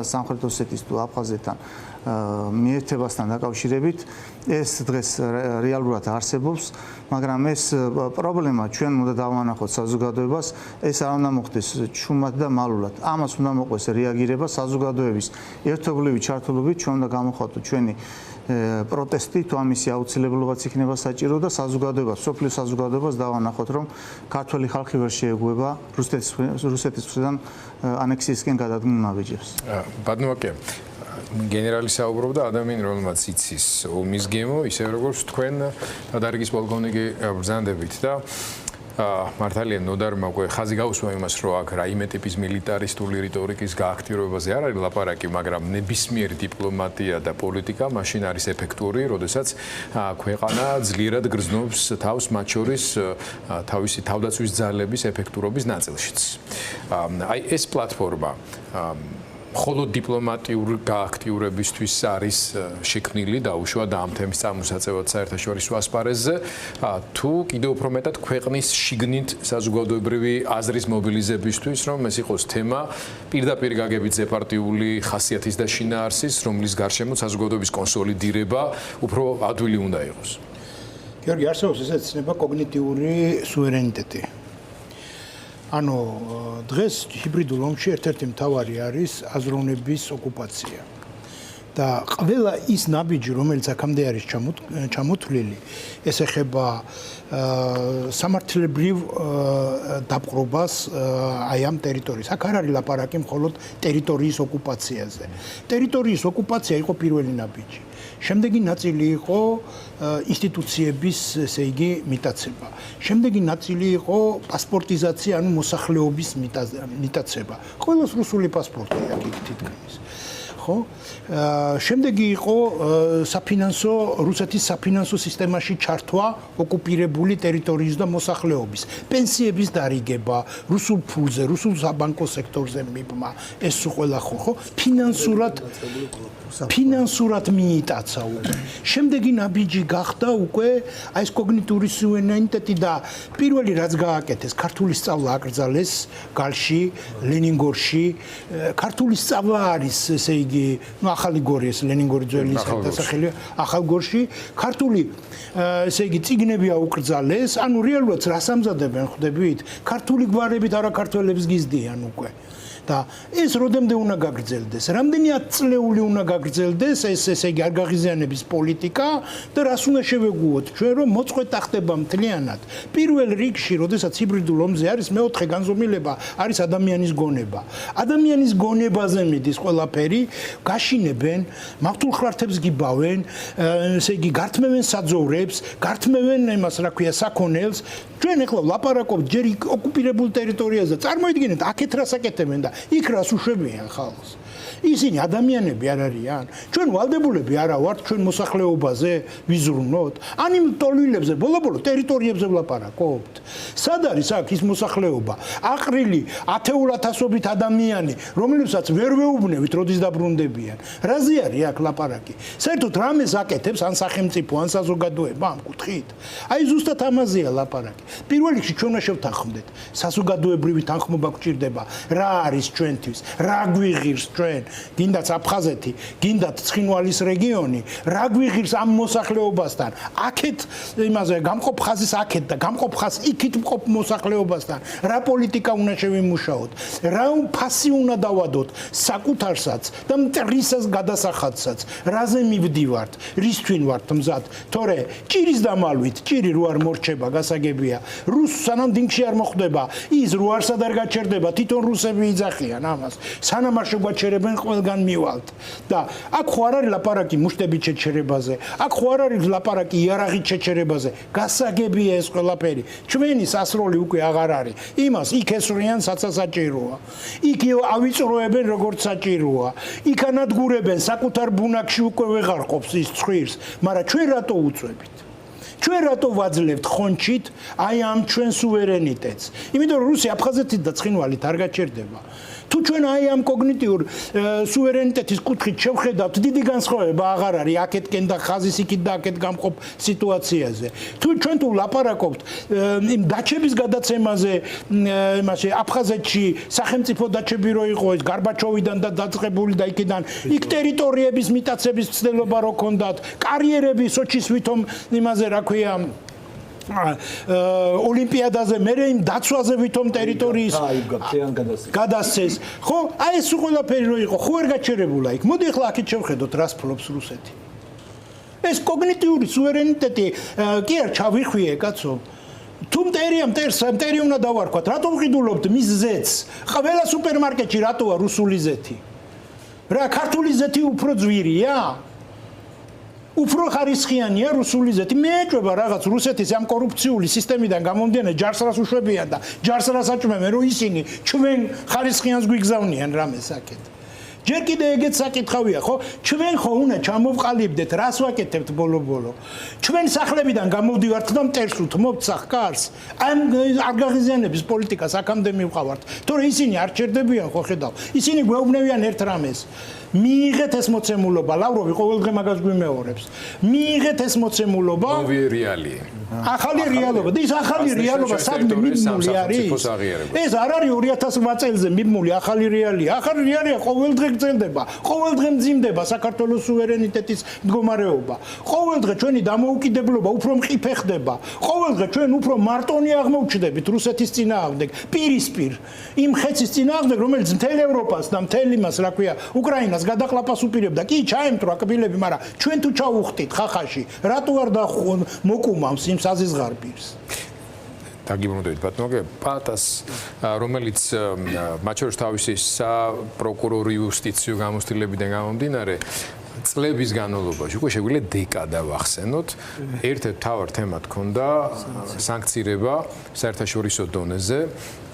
სამხრეთ ოსეთის თუ აფხაზეთთან მიერთებასთან დაკავშირებით, ეს დღეს რეალურად არსებობს, მაგრამ ეს პრობლემა ჩვენ უნდა დავანახოთ საზოგადოებას, ეს არ უნდა მოხდეს ჩუმად და მალულად. ამას უნდა მოყვეს რეაგირება საზოგადოების ერთობლივი ჩართულობით, ჩვენ უნდა გამოხატოთ ჩვენი პროტესტი, თუ ამისი აუცილებლობაც იქნება საჭირო და საზოგადოებას, სოფლის საზოგადოებას დავანახოთ, რომ ქართველი ხალხი ვერ შეეგუება რუსეთის მხრიდან ანექსიისკენ გადადგმულ ნაბიჯებს. ბადნოაკე, გენერალი საუბრობდა ადამიანი, რომელმაც იცის ომის გემო, ისე როგორც თქვენ დარგის პოლკოვნიკი ბრძანდებით და მართალია ნოდარმა უკვე ხაზი გაუსვა იმას, რომ აქ რაიმე ტიპის მილიტარისტული რიტორიკის გააქტიურებაზე არ არის ლაპარაკი, მაგრამ ნებისმიერი დიპლომატია და პოლიტიკა მაშინ არის ეფექტური, როდესაც ქვეყანა ძლიერად გრძნობს თავს მათ შორის თავისი თავდაცვის ძალების ეფექტურობის ნაწილშიც. აი ეს პლატფორმა მხოლოდ დიპლომატიური გააქტიურებისთვის არის შექმნილი და უშუალოდ ამ თემის წარმოსაწევად საერთაშორისო ასპარეზზე, თუ კიდევ უფრო მეტად ქვეყნის შიგნით საზოგადოებრივი აზრის მობილიზებისთვის, რომ ეს იყოს თემა პირდაპირ გაგებით ზეპარტიული ხასიათის და შინაარსის, რომლის გარშემო საზოგადოების კონსოლიდირება უფრო ადვილი უნდა იყოს. გიორგი, არსებობს ესეც ცნება კოგნიტიური სუვერენიტეტი. ანუ დღეს ჰიბრიდულ ომში ერთ-ერთი მთავარი არის აზროვნების ოკუპაცია. და ყველა ის ნაბიჯი, რომელიც აქამდე არის ჩამოთვლილი, ეს ეხება სამართლებრივ დაპყრობას აი ამ ტერიტორიის. აქ არ არის ლაპარაკი მხოლოდ ტერიტორიის ოკუპაციაზე. ტერიტორიის ოკუპაცია იყო პირველი ნაბიჯი. შემდეგი ნაწილი იყო ინსტიტუციების, ესე იგი, მიტაცება. შემდეგი ნაწილი იყო პასპორტიზაცია, ანუ მოსახლეობის მიტაცება. ყველას რუსული პასპორტი აქვს თითქმის. ხო? შემდეგი იყო საფინანსო რუსეთის საფინანსო სისტემაში ჩართვა ოკუპირებული ტერიტორიის და მოსახლეობის, პენსიების დარიგება, რუსულ ფულზე, რუსულ საბანკო სექტორზე მიბმა, ეს ყველა ხო, ფინანსურად მიიტაცა უკვე. შემდეგი ნაბიჯი გახდა უკვე აი ეს კოგნიტური სუვერენიტეტი და პირველი რაც გააკეთეს, ქართული სწავლა აკრძალეს გალში, ლენინგორში. ქართული სწავლა არის, ესე იგი, ну ახალი გორი ეს ლენინგორი ძველი დასახელი ახალგორში ქართული ესე იგი წიგნები აუკრძალეს ანუ რეალურად რას ამზადებენ ხვდებით ქართული გვარებით არაქართველებს გიზდიან უკვე და ეს როდემდე უნდა გაგრძელდეს რამდენი ათწლეული უნდა გაგრძელდეს ეს ესე იგი არ გაღიზიანების პოლიტიკა და რას უნდა შევეგუოთ ჩვენ რომ მოწყვეტა ხდება მთლიანად პირველ რიგში როდესაც ჰიბრიდულ ომზე არის მეოთხე განზომილება არის ადამიანის გონება ადამიანის გონებაზე მიდის ყველაფერი გაშინებენ მავთულხლართებს გიბავენ ესე იგი გართმევენ საძოვრებს გართმევენ იმას რა ქვია საქონელს ჩვენ ახლა ლაპარაკობთ ჯერ ოკუპირებულ ტერიტორიაზე წარმოიდგინეთ აქეთ რას აკეთებენ და იქ რას უშვებიან ხალხს ისინი ადამიანები არ არიან ჩვენ ვალდებულები არა ვართ ჩვენ მოსახლეობაზე ვიზრუნოთ ან იმ ტოლვილებზე ბოლო-ბოლო ტერიტორიებზე ვლაპარაკობთ სად არის აქ ის მოსახლეობა აყრილი ათეულათასობით ადამიანი რომლებსაც ვერ ვეუბნებით როდის დაბრუნდებიან რაზე არის აქ ლაპარაკი საერთოდ რამეს აკეთებს ან სახელმწიფო ან საზოგადოება ამ კუთხით აი ზუსტად ამაზეა ლაპარაკი პირველ რიგში ჩვენ უნდა შევთანხმდეთ საზოგადოებრივი თანხმობა გვჭირდება რა არის ჩვენთვის რა გვიღირს ჩვენ გინდაც აფხაზეთი, გინდათ ცხინვალის რეგიონი, რა გვიღირს ამ მოსახლეობასთან? აქეთ იმაზე გამყოფ ხაზის აქეთ და გამყოფ ხაზს იქით მყოფ მოსახლეობასთან რა პოლიტიკა უნდა შევიმუშაოთ? რა ფასი უნდა დავადოთ საკუთარსაც და მტრისას გადასახადსაც? რაზე მივდივართ? რისთვინ ვართ მზად? თორე ჭირის დამალვით, ჭირი რო არ მორჩება, გასაგებია. რუსს სანამ დინგში არ მოხვდება, ის რო არსად არ გაჩერდება, თვითონ რუსები იძახიან ამას. სანამ არ შეგვაჩერებენ, ყველგან მივალთ. და აქ ხო არ არის ლაპარაკი მუშტებით შეჩერებაზე, აქ ხო არ არის ლაპარაკი იარაღით შეჩერებაზე. გასაგებია ეს ყველაფერი. ჩვენი სასროლი უკვე აღარ არის. იმას იქ ესვრიან საცასაჭიროა. იქ ავიწროებენ როგორც საჭიროა. იქ ანადგურებენ საკუთარ ბუნაკში უკვე ვეღარ ყოფს ის ცხვირს, მაგრამ ჩვენ რატო უწევით? ჩვენ რატო ვაძლევთ ხონჩით აი ამ ჩვენ სუვერენიტეტს? იმიტომ რომ რუსი აფხაზეთით და ცხინვალით არ გაჩერდება. თუ ჩვენ აი ამ კოგნიტიურ სუვერენიტეტის კუთხით შევხედავთ, დიდი განსხვავება აღარ არის აქეთკენ და ხაზის იქით და აქეთ გამყოფ სიტუაციაზე. თუ ჩვენ თუ ლაპარაკობთ იმ დაჩების გადაცემაზე, იმაში აფხაზეთში სახელმწიფო დაჩები რო იყო ეს გარბაჩოვიდან და დაწყებული და იქიდან იქ ტერიტორიების მიტაცების ცდელობა რო ქონდათ, კარიერები სოჩის ვითომ იმაზე რა ქვია ოლიმპიადაზე მერე იმ დაცვაზე ვითომ ტერიტორიის გადასცეს. ხო, აი ეს ყველაფერი რო იყო, ხო ვერ გაჩერებულა იქ. მოდი ახლა აქეთ შევხედოთ რას ფლობს რუსეთი. ეს კოგნიტიური სუვერენიტეტი კი არ ჩავიხვიე, კაცო. თუ მტერი უნდა დავარქვათ, რატომ ვყიდულობთ მის ზეთს? ყველა სუპერმარკეტში რატოა რუსული ზეთი? რა ქართული ზეთი უფრო ძვირია? უფრო ხარისხიანია რუსული ზეთი. მე ეჭვება რაღაც რუსეთის ამ კორუფციული სისტემიდან გამომდინარე ჯარსრას უშვებიან და ჯარსრას აჭმევენ რომ ისინი ჩვენ ხარისხიანს გვიგზავნიან რამეს აქეთ. ჯერ კიდე ეგეც საკითხავია, ხო? ჩვენ ხო უნდა ჩამოვყალიბდეთ, რას ვაკეთებთ ბოლო-ბოლო? ჩვენ სახლებიდან გამოვდივართ და მტერს უთმობთ სახკარს. ამ არ გაღიზიანების პოლიტიკას აქამდე მივყავართ. თორე ისინი არ ჩერდებიან, ხო ხედავ? ისინი გვეუბნებიან ერთ რამეს. მიიღეთ ეს მოცემულობა, ლავროვი ყოველდღე მაგას გვიმეორებს. მიიღეთ ეს მოცემულობა. ნოვი რეალია. ახალი რეალობა. და ის ახალი რეალობა სადმე მიბმული არის? ეს არ არის 2008 წელზე მიბმული ახალი რეალია. ახალი რეალია ყოველდღე გრძელდება. ყოველდღე მძიმდება საქართველოს სუვერენიტეტის მდგომარეობა. ყოველდღე ჩვენი დამოუკიდებლობა უფრო მყიფე ხდება. ყოველდღე ჩვენ უფრო მარტონი აღმოჩნდებით რუსეთის წინააღმდეგ, პირისპირ. იმ ხეცის წინააღმდეგ, რომელიც მთელ ევროპას და მთელ იმას, რა ქვია, უკრაინას გადაყლაპას უპირებდა. კი, ჩაემტრო აკბილები, მაგრამ ჩვენ თუ ჩავუხტით ხახაში, რატო არ მოკუმავს იმ საზიზღარბირს? დაგიბრუნდებით ბატონო, პატას რომელიც მათ შორის თავისი საპროკურორი იუსტიციო გამოცდილებიდან გამომდინარე წლების განმავლობაში უკვე შეგვიძლია დეკადა ვახსენოთ. ერთ-ერთ მთავარ თემად ჰქონდა სანქცირება საერთაშორისო დონეზე,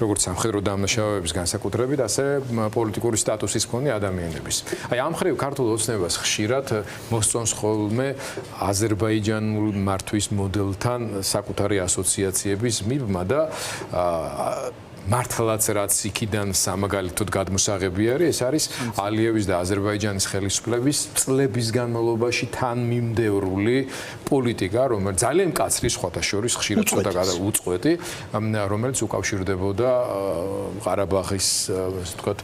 როგორც სამხედრო დამნაშავეების განსაკუთრებით, ასე პოლიტიკური სტატუსის მქონე ადამიანების. აი ამ ხრივ ქართულ ოცნებას ხშირად მოსწონს ხოლმე აზერბაიჯანულ მართვის მოდელთან საკუთარი ასოციაციების მიბმა და მართლაც რაც იქიდან სამაგალითოდ გადმოსაღები არის, ეს არის ალიევის და აზერბაიჯანის ხელისუფლების წლების განმავლობაში თანმიმდევრული პოლიტიკა, რომელიც ძალიან მკაცრი სხვათა შორის ხშირად უწყვეტი, რომელიც უკავშირდებოდა ყარაბაღის, ასე ვთქვათ,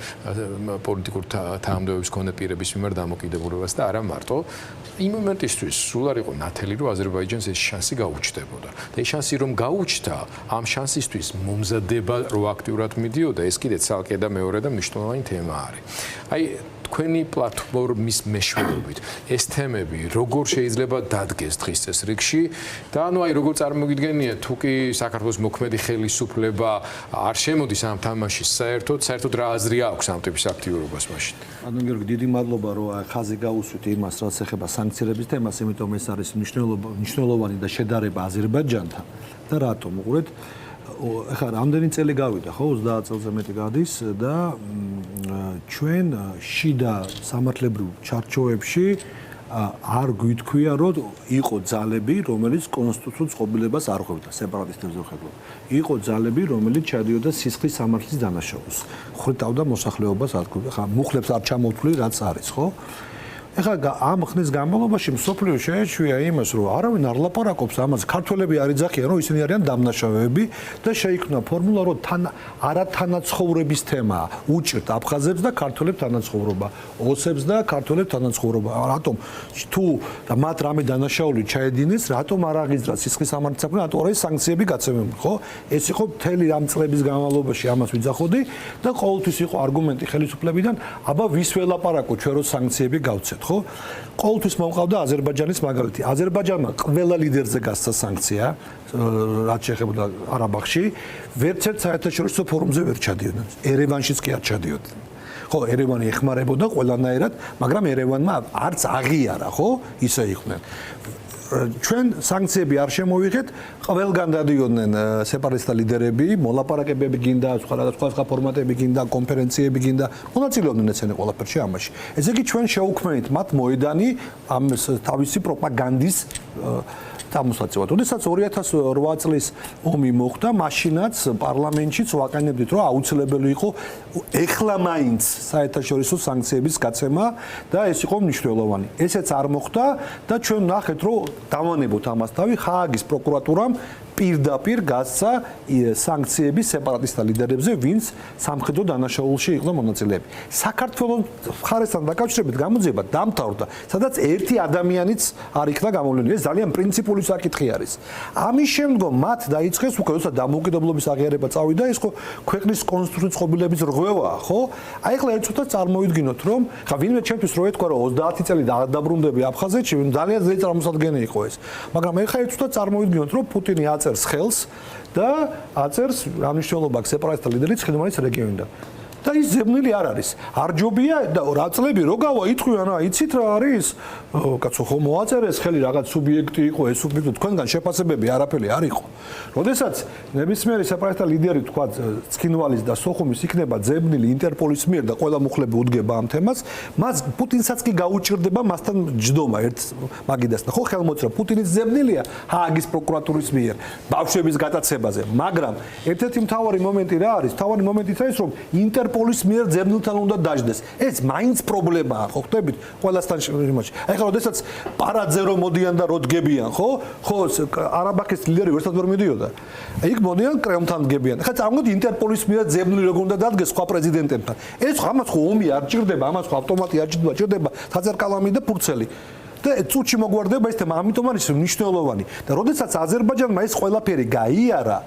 პოლიტიკურ თანამდებობის მქონე პირების მიმართ დამოკიდებულებას და არა მარტო იმ მომენტისთვის სულ არ იყო ნათელი, რომ აზერბაიჯანს ეს შანსი გაუჩნდებოდა. და ეს შანსი რომ გაუჩნდა, ამ შანსისთვის მომზადება აქტიურად მიდიოდა, ეს კიდე ცალკე და მეორე და მნიშვნელოვანი თემა არის. აი თქვენი პლატფორმის მეშვეობით ეს თემები როგორ შეიძლება დადგეს დღის წესრიგში და ანუ აი როგორ წარმოგიდგენია თუ კი საქართველოს მოქმედი ხელისუფლება არ შემოდის ამ თამაშის საერთოდ რა აზრი აქვს ამ ტიპის აქტიურობას მაშინ? ანუ გიორგი, დიდი მადლობა რომ ხაზი გაუსვით იმას, რაც ეხება სანქციების თემას, იმიტომ ეს არის მნიშვნელოვანი და შედარება აზერბაიჯანთან და რატომ უყურეთ ახლა რამდენი წელი გავიდა, ხო, 30 წელზე მეტი გადის და ჩვენ შიდა სამართლებრივ ჩარჩოებში არ გვითქვია, რომ იყო ძალები, რომელიც კონსტიტუციურ წყობილებას არ ხვევდა, სეპარატისტებს ვხედავ. იყო ძალები, რომელიც ჩადიოდა სისხლის სამართლის დანაშაულს. ხრტავდა მოსახლეობას, არ თქვა, ხა მუხლებს არ ჩამოთვლი, რაც არის, ხო? ეხლა ამ ხნის განმავლობაში მსოფლიო შეეჩვია იმას, რომ არავინ არ ლაპარაკობს ამაზე. ქართველები არ იძახიან, რომ ისინი არიან დამნაშავეები და შეიქმნა ფორმულა, რომ არათანაცხოვრების თემაა. უჭირთ აფხაზებს და ქართველებს თანაცხოვრობა, ოსებს და ქართველებს თანაცხოვრობა. რატომ თუ მათ რამე დანაშაული ჩაედინეს, რატომ არ აღიზრდა სისხლის სამართლის საქმე, რატომ არ არის სანქციები გაცემული, ხო? ეს იყო მთელი რამ წლების განმავლობაში ამას ვიძახოდი და ყოველთვის იყო არგუმენტი ხელისუფლებიდან, აბა ვის ველაპარაკო ჩვენ რომ სანქციები გავცეთ. ხო? ყოველთვის მომყავდა აზერბაიჯანის მაგალითი. აზერბაიჯანმა ყველა ლიდერზე გასცა სანქცია, რაც შეეხებოდა ყარაბაღში, ვერცერთ საერთაშორისო ფორუმზე ვერ ჩადიოდნენ. ერევანშიც კი არ ჩადიოდნენ. ხო, ერევანი ეხმარებოდა ყველანაირად, მაგრამ ერევანმა არც აღიარა, ხო? ისე იყვნენ. ჩვენ სანქციები არ შემოვიღეთ, ყველგან დადიოდნენ სეპარატისტთა ლიდერები, მოლაპარაკებები გინდა, სხვა ფორმატები გინდა, კონფერენციები გინდა, მონაწილეობდნენ ესენი ყველაფერში ამაში. ესე იგი ჩვენ შევუქმნით მათ მოედანი ამ თავისი პროპაგანდის დამოსაწევად. როდესაც 2008 წლის ომი მოხდა, მაშინაც პარლამენტშიც ვაყენებდით, რომ აუცილებელი იყო ეხლა მაინც საერთაშორისო სანქციების გაცემა და ეს იყო მნიშვნელოვანი. ესეც არ მოხდა და ჩვენ ნახეთ, რომ დავანებოთ ამას თავი ჰააგის პროკურატურამ პირდაპირ გასცა სანქციები სეპარატისტთა ლიდერებზე, ვინც სამხედრო დანაშაულში იყო მონაწილეები. საქართველოს მხარესთან დაკავშირებით გამოძიება დამთავრდა, სადაც ერთი ადამიანიც არ იქნა გამოვლენილი. ეს ძალიან პრინციპული საკითხი არის. ამის შემდგომ მათ დაიწყეს უკვე როცა დამოუკიდებლობის აღიარება წავიდა, ეს ხო ქვეყნის კონსტიტუციის წყობილების რღვევაა, ხო? აი ახლა ერთ წუთად წარმოვიდგინოთ, რომ ხა ვინმე ჩემთვის რო ეთქვა, რომ 30 წელი დაბრუნდები აფხაზეთში, ძალიან ძლიერი წარმოსადგენელი იყო ეს. მაგრამ ახლა ერთ წუთად წარმოვიდგინოთ, რომ პუტინი აწერს ხელს და აწერს ამნიშნულობა სეპარატისტთა ლიდერი ცხინვალის რეგიონიდან. და ის ზებნილი არ არის. არჯობია და რა წლები რო გავა იტყვიან რა იცით რა არის? კაცო ხო მოაწერეს ხელი რაღაც სუბიექტი იყო ეს სუბიექტი თქვენგან შეფასებები არაფერი არ იყო. როდესაც ნებისმიერი სეპარატისტთა ლიდერი თქვა ცხინვალის და სოხუმის იქნება ზებნილი ინტერპოლის მიერ და ყველა მუხლები უდგება ამ თემას, მას პუტინსაც კი გაუჭირდება მასთან ჯდომა ერთ მაგიდასთან. ხო ხელმოწერა პუტინის ზებნილია ჰააგის პროკურატურის მიერ ბავშვების გატაცებაზე, მაგრამ ერთ-ერთი მთავარი მომენტი რა არის? მთავარი მომენტი ის რომ ინტერპოლის მიერ ზებნილთან უნდა დაждდეს. ეს მაინც პრობლემაა, ხო ხვდებით? ყველასთან იმაში. ეხლა როდესაც პარადზე რომ მოდიან და რო დგებიან, ხო? ხო, ყარაბაღის ლიდერი ერთად ვერ მიდიოდა. იქ მოდიან კრემლთან დგებიან. ეხლა წარმოგიდგენთ ინტერპოლის მიერ ზებნილი როგორ უნდა დადგეს სხვა პრეზიდენტებთან. ეს ამას ხო ომი არ ჭირდება, ამას ხო ავტომატი არ ჭირდება, თაძარკალამი და ფურცელი. და წუთში მოგვარდება ეს თემა, ამიტომ არის მნიშვნელოვანი. და როდესაც აზერბაიჯანმა ეს ყველაფერი გაიარა,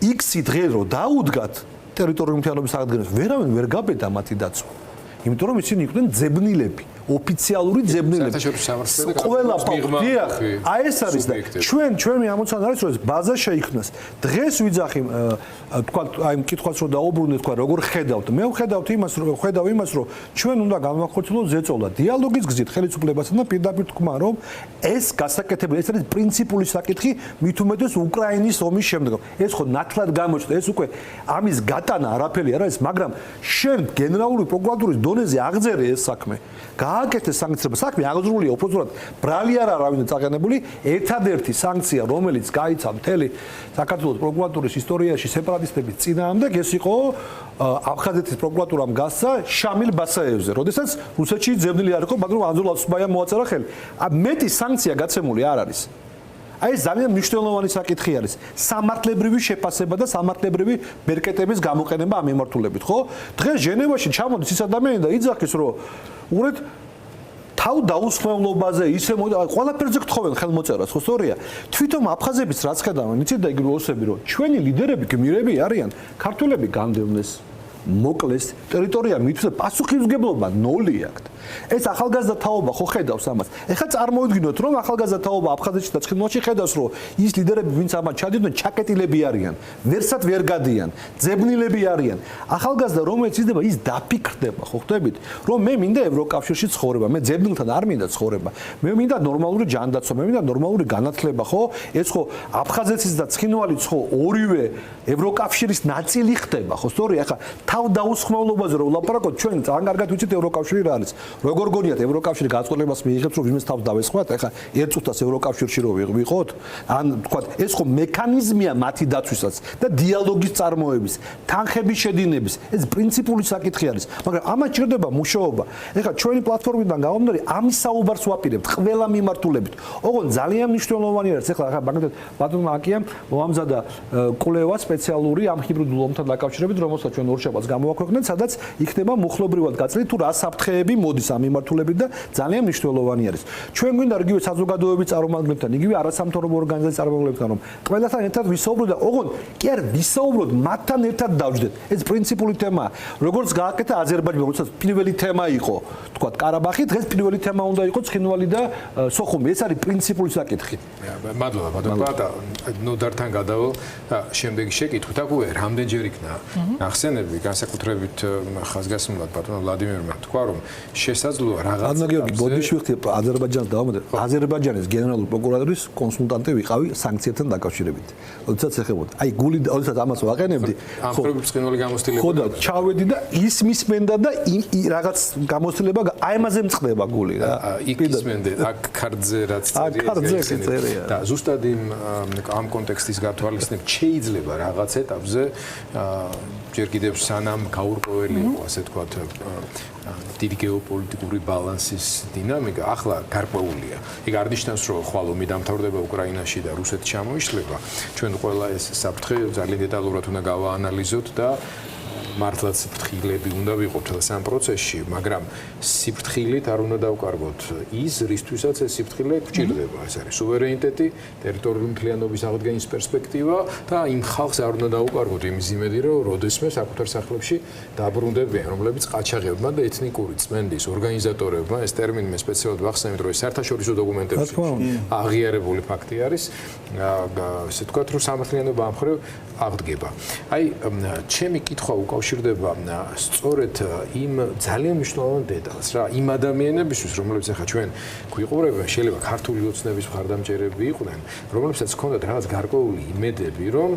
X-ი დღე რო დაუდგათ ტერიტორიული მთლიანობის აღდგენას, ვერავინ ვერ გაბედა მათი დაცვა. იმიტომ რომ ისინი იყვნენ ზებნილები, ოფიციალური ზებნილები. ყველა პარტია, აი ეს არის და ჩვენი ამოცანა არის, რომ ეს ბაზა შეიქმნას. დღეს ვიძახი, თქვა, აი მკითხვას რომ დაუბრუნდეთ, თქვა, როგორ ხედავთ? მე ვხედავთ იმას, რომ ჩვენ უნდა განვახორციელოთ ზეწოლა დიალოგის გზით ხელისუფლებასთან და პირდაპირ თქვა, რომ ეს გასაკეთებელი, ეს არის პრინციპული საკითხი, მით უმეტეს უკრაინის ომის შემდგომ. ეს ხო ნათლად გამოჩნდა, ეს უკვე ამის გატანა არაფერი არ არის, მაგრამ შენ გენერალური პროკურატურის დონეზე აღწერე ეს საქმე. გააკეთეს სანქციები. საქმე აღძრულია უბრალოდ ბრალი არ არის რავინ წაგანებული. ერთადერთი სანქცია, რომელიც გაიცა მთელი საქართველოს პროკურატურის ისტორიაში სეპარატისტების წინააღმდეგ, ეს იყო აფხაზეთის პროკურატურამ გასცა შამილ ბასაევზე. როდესაც რუსეთში ზებნილი არ იყო, მაგრამ ანზორ მოაწერა ხელი. მეტი სანქცია გაცემული არ არის. აი ეს ძალიან მნიშვნელოვანი საკითხი არის. სამართლებრივი შეფასება და სამართლებრივი ბერკეტების გამოყენება ამ მიმართულებით, ხო? დღეს ჟენევაში ჩამოდის ის ადამიანი და იძახის, რომ უბრალოდ თავ დაუსხმელობაზე ისე ყველაფერზე გთხოვენ ხელმოწერას, ხო სწორია? თვითონ აფხაზების რაც ხედავენ, იცით და იგივე ოსები, რომ ჩვენი ლიდერები გმირები არიან, ქართველები განდევნეს, მოკლეს, ტერიტორია მithვეს, პასუხისმგებლობა ნოლი აქვს. ეს ახალგაზრდა თაობა ხო ხედავს ამას. ეხლა წარმოვიდგინოთ, რომ ახალგაზრდა თაობა აფხაზეთში და ცხინვალში ხედავს, რომ ის ლიდერები, ვინც ამათ ჩადიოდნენ, ჩაკეტილები არიან, ვერსად ვერ გადიან, ძებნილები არიან. ახალგაზრდა რომელიც იზრდება, ის დაფიქრდება, ხო ხვდებით? რომ მე მინდა ევროკავშირში ცხოვრება, მე ძებნილთან არ მინდა ცხოვრება. მე მინდა ნორმალური ჯანდაცვა, მე მინდა ნორმალური განათლება, ხო? ეს ხო აფხაზეთის და ცხინვალის ხო ორივე ევროკავშირის ნაწილი ხდება, ხო სწორია? ახლა თავდაუსხმელობაზე რომ ვლაპარაკოთ, ჩვენ ძალიან კარგად ვიცით ევროკავშირი რა არის. როგორ გონიათ ევროკავშირი გაწყვეტილებას მიიღებს, რომ ვინმეს თავს დავესხმათ, ეხლა ერთ წუთას ევროკავშირში რო ვიყოთ, ან თქვა ეს ხო მექანიზმია მათი დაცვისას და დიალოგის წარმოების, თანხების შედინების, ეს პრინციპული საკითხი არის, მაგრამ ამას ჭირდება მუშაობა. ეხლა ჩვენი პლატფორმიდან გამომდინარე, ამის საუბარს ვაპირებთ ყველა მიმართულებით. ოღონდ ძალიან მნიშვნელოვანი არის, ეხლა მაგალითად ბატონმა აკიამ მოამზადა კვლევა სპეციალური ამ ჰიბრიდულ ომთან დაკავშირებით, რომელსაც ჩვენ ორშაბათს გამოვაქვეყნეთ, სადაც იქნება მუხლობრივად გაწრილი თუ რა საფრთხეები მოდის ამ მიმართულებით და ძალიან მნიშვნელოვანი არის. ჩვენ გვინდა იგივე საზოგადოების წარმომადგენლებთან, იგივე არასამთავრობო ორგანიზაციის წარმომადგენლებთან, რომ ყველასთან ერთად ვისაუბროთ და ოღონდ კი არ ვისაუბროთ, მათთან ერთად დავждეთ. ეს პრინციპული თემაა. როგორც გააკეთა აზერბაიჯანი, როდესაც პირველი თემა იყო, თქვა ყარაბაღი, დღეს პირველი თემა უნდა იყოს ცხინვალი და სოხუმი. ეს არის პრინციპული საკითხი. მადლობა ბატონო პატა, ნოდართან გადავალ შემდეგი შეკითხვით. აქ რამდენჯერ იქნა ახსენები განსაკუთრებით ხაზგასმულად ბატონო ვლადიმირმა თქვა, რომ შესაძლოა რაღაც ანა გიორგი ბოდიშვიხტი აზერბაიჯანს დავამატე. აზერბაიჯანის გენერალური პროკურატურის კონსულტანტი ვიყავი სანქციებთან დაკავშირებით. როდესაც ეხებოდა. აი გული როდესაც ამას ვაყენებდი, ხო ცხინვალი გამოცდილება. ხო და ჩავედი და ის მისმენდა და რაღაც გამოცდილება აი ამაზე მწყდება გული რა. იქ ისმენდე აქ ქარდზე რაც წერია. და ზუსტად ამ კონტექსტის გათვალისწინებით შეიძლება რაღაც ეტაპზე ჯერ კიდევ სანამ გაურკვეველი იყო ასე თქვათ დიდი გეოპოლიტიკური ბალანსის დინამიკა ახლა გარკვეულია. იქ არ ნიშნავს რომ ხვალ ომი დამთავრდება უკრაინაში და რუსეთი ჩამოიშლება. ჩვენ ყველა ეს საფრთხე ძალიან დეტალურად უნდა გავაანალიზოთ და მართლაც სიფრთხილები უნდა ვიყოთ ამ პროცესში, მაგრამ სიფრთხილით არ უნდა დავკარგოთ ის, რისთვისაც ეს სიფრთხილე გვჭირდება. ეს არის სუვერენიტეტი, ტერიტორიული მთლიანობის აღდგენის პერსპექტივა და იმ ხალხს არ უნდა დავკარგოთ იმის იმედი, რომ როდესმე საკუთარ სახლებში დაბრუნდებიან, რომლებიც ყაჩაღებმა და ეთნიკური წმენდის ორგანიზატორებმა ეს ტერმინი მე სპეციალურად ვახსენებ, რომ ეს საერთაშორისო დოკუმენტებში აღიარებული ფაქტი არის. ასე ვთქვათ, რომ სამართლიანობა ამ მხრივ აღდგება. აი, ჩემი კითხვა უკავშირდება სწორედ იმ ძალიან მნიშვნელოვან დეტალს რა, იმ ადამიანებისთვის, რომლებიც ახლა ჩვენ გვიყურებენ, შეიძლება ქართული ოცნების მხარდამჭერები იყვნენ, რომლებსაც ჰქონდათ რაღაც გარკვეული იმედები, რომ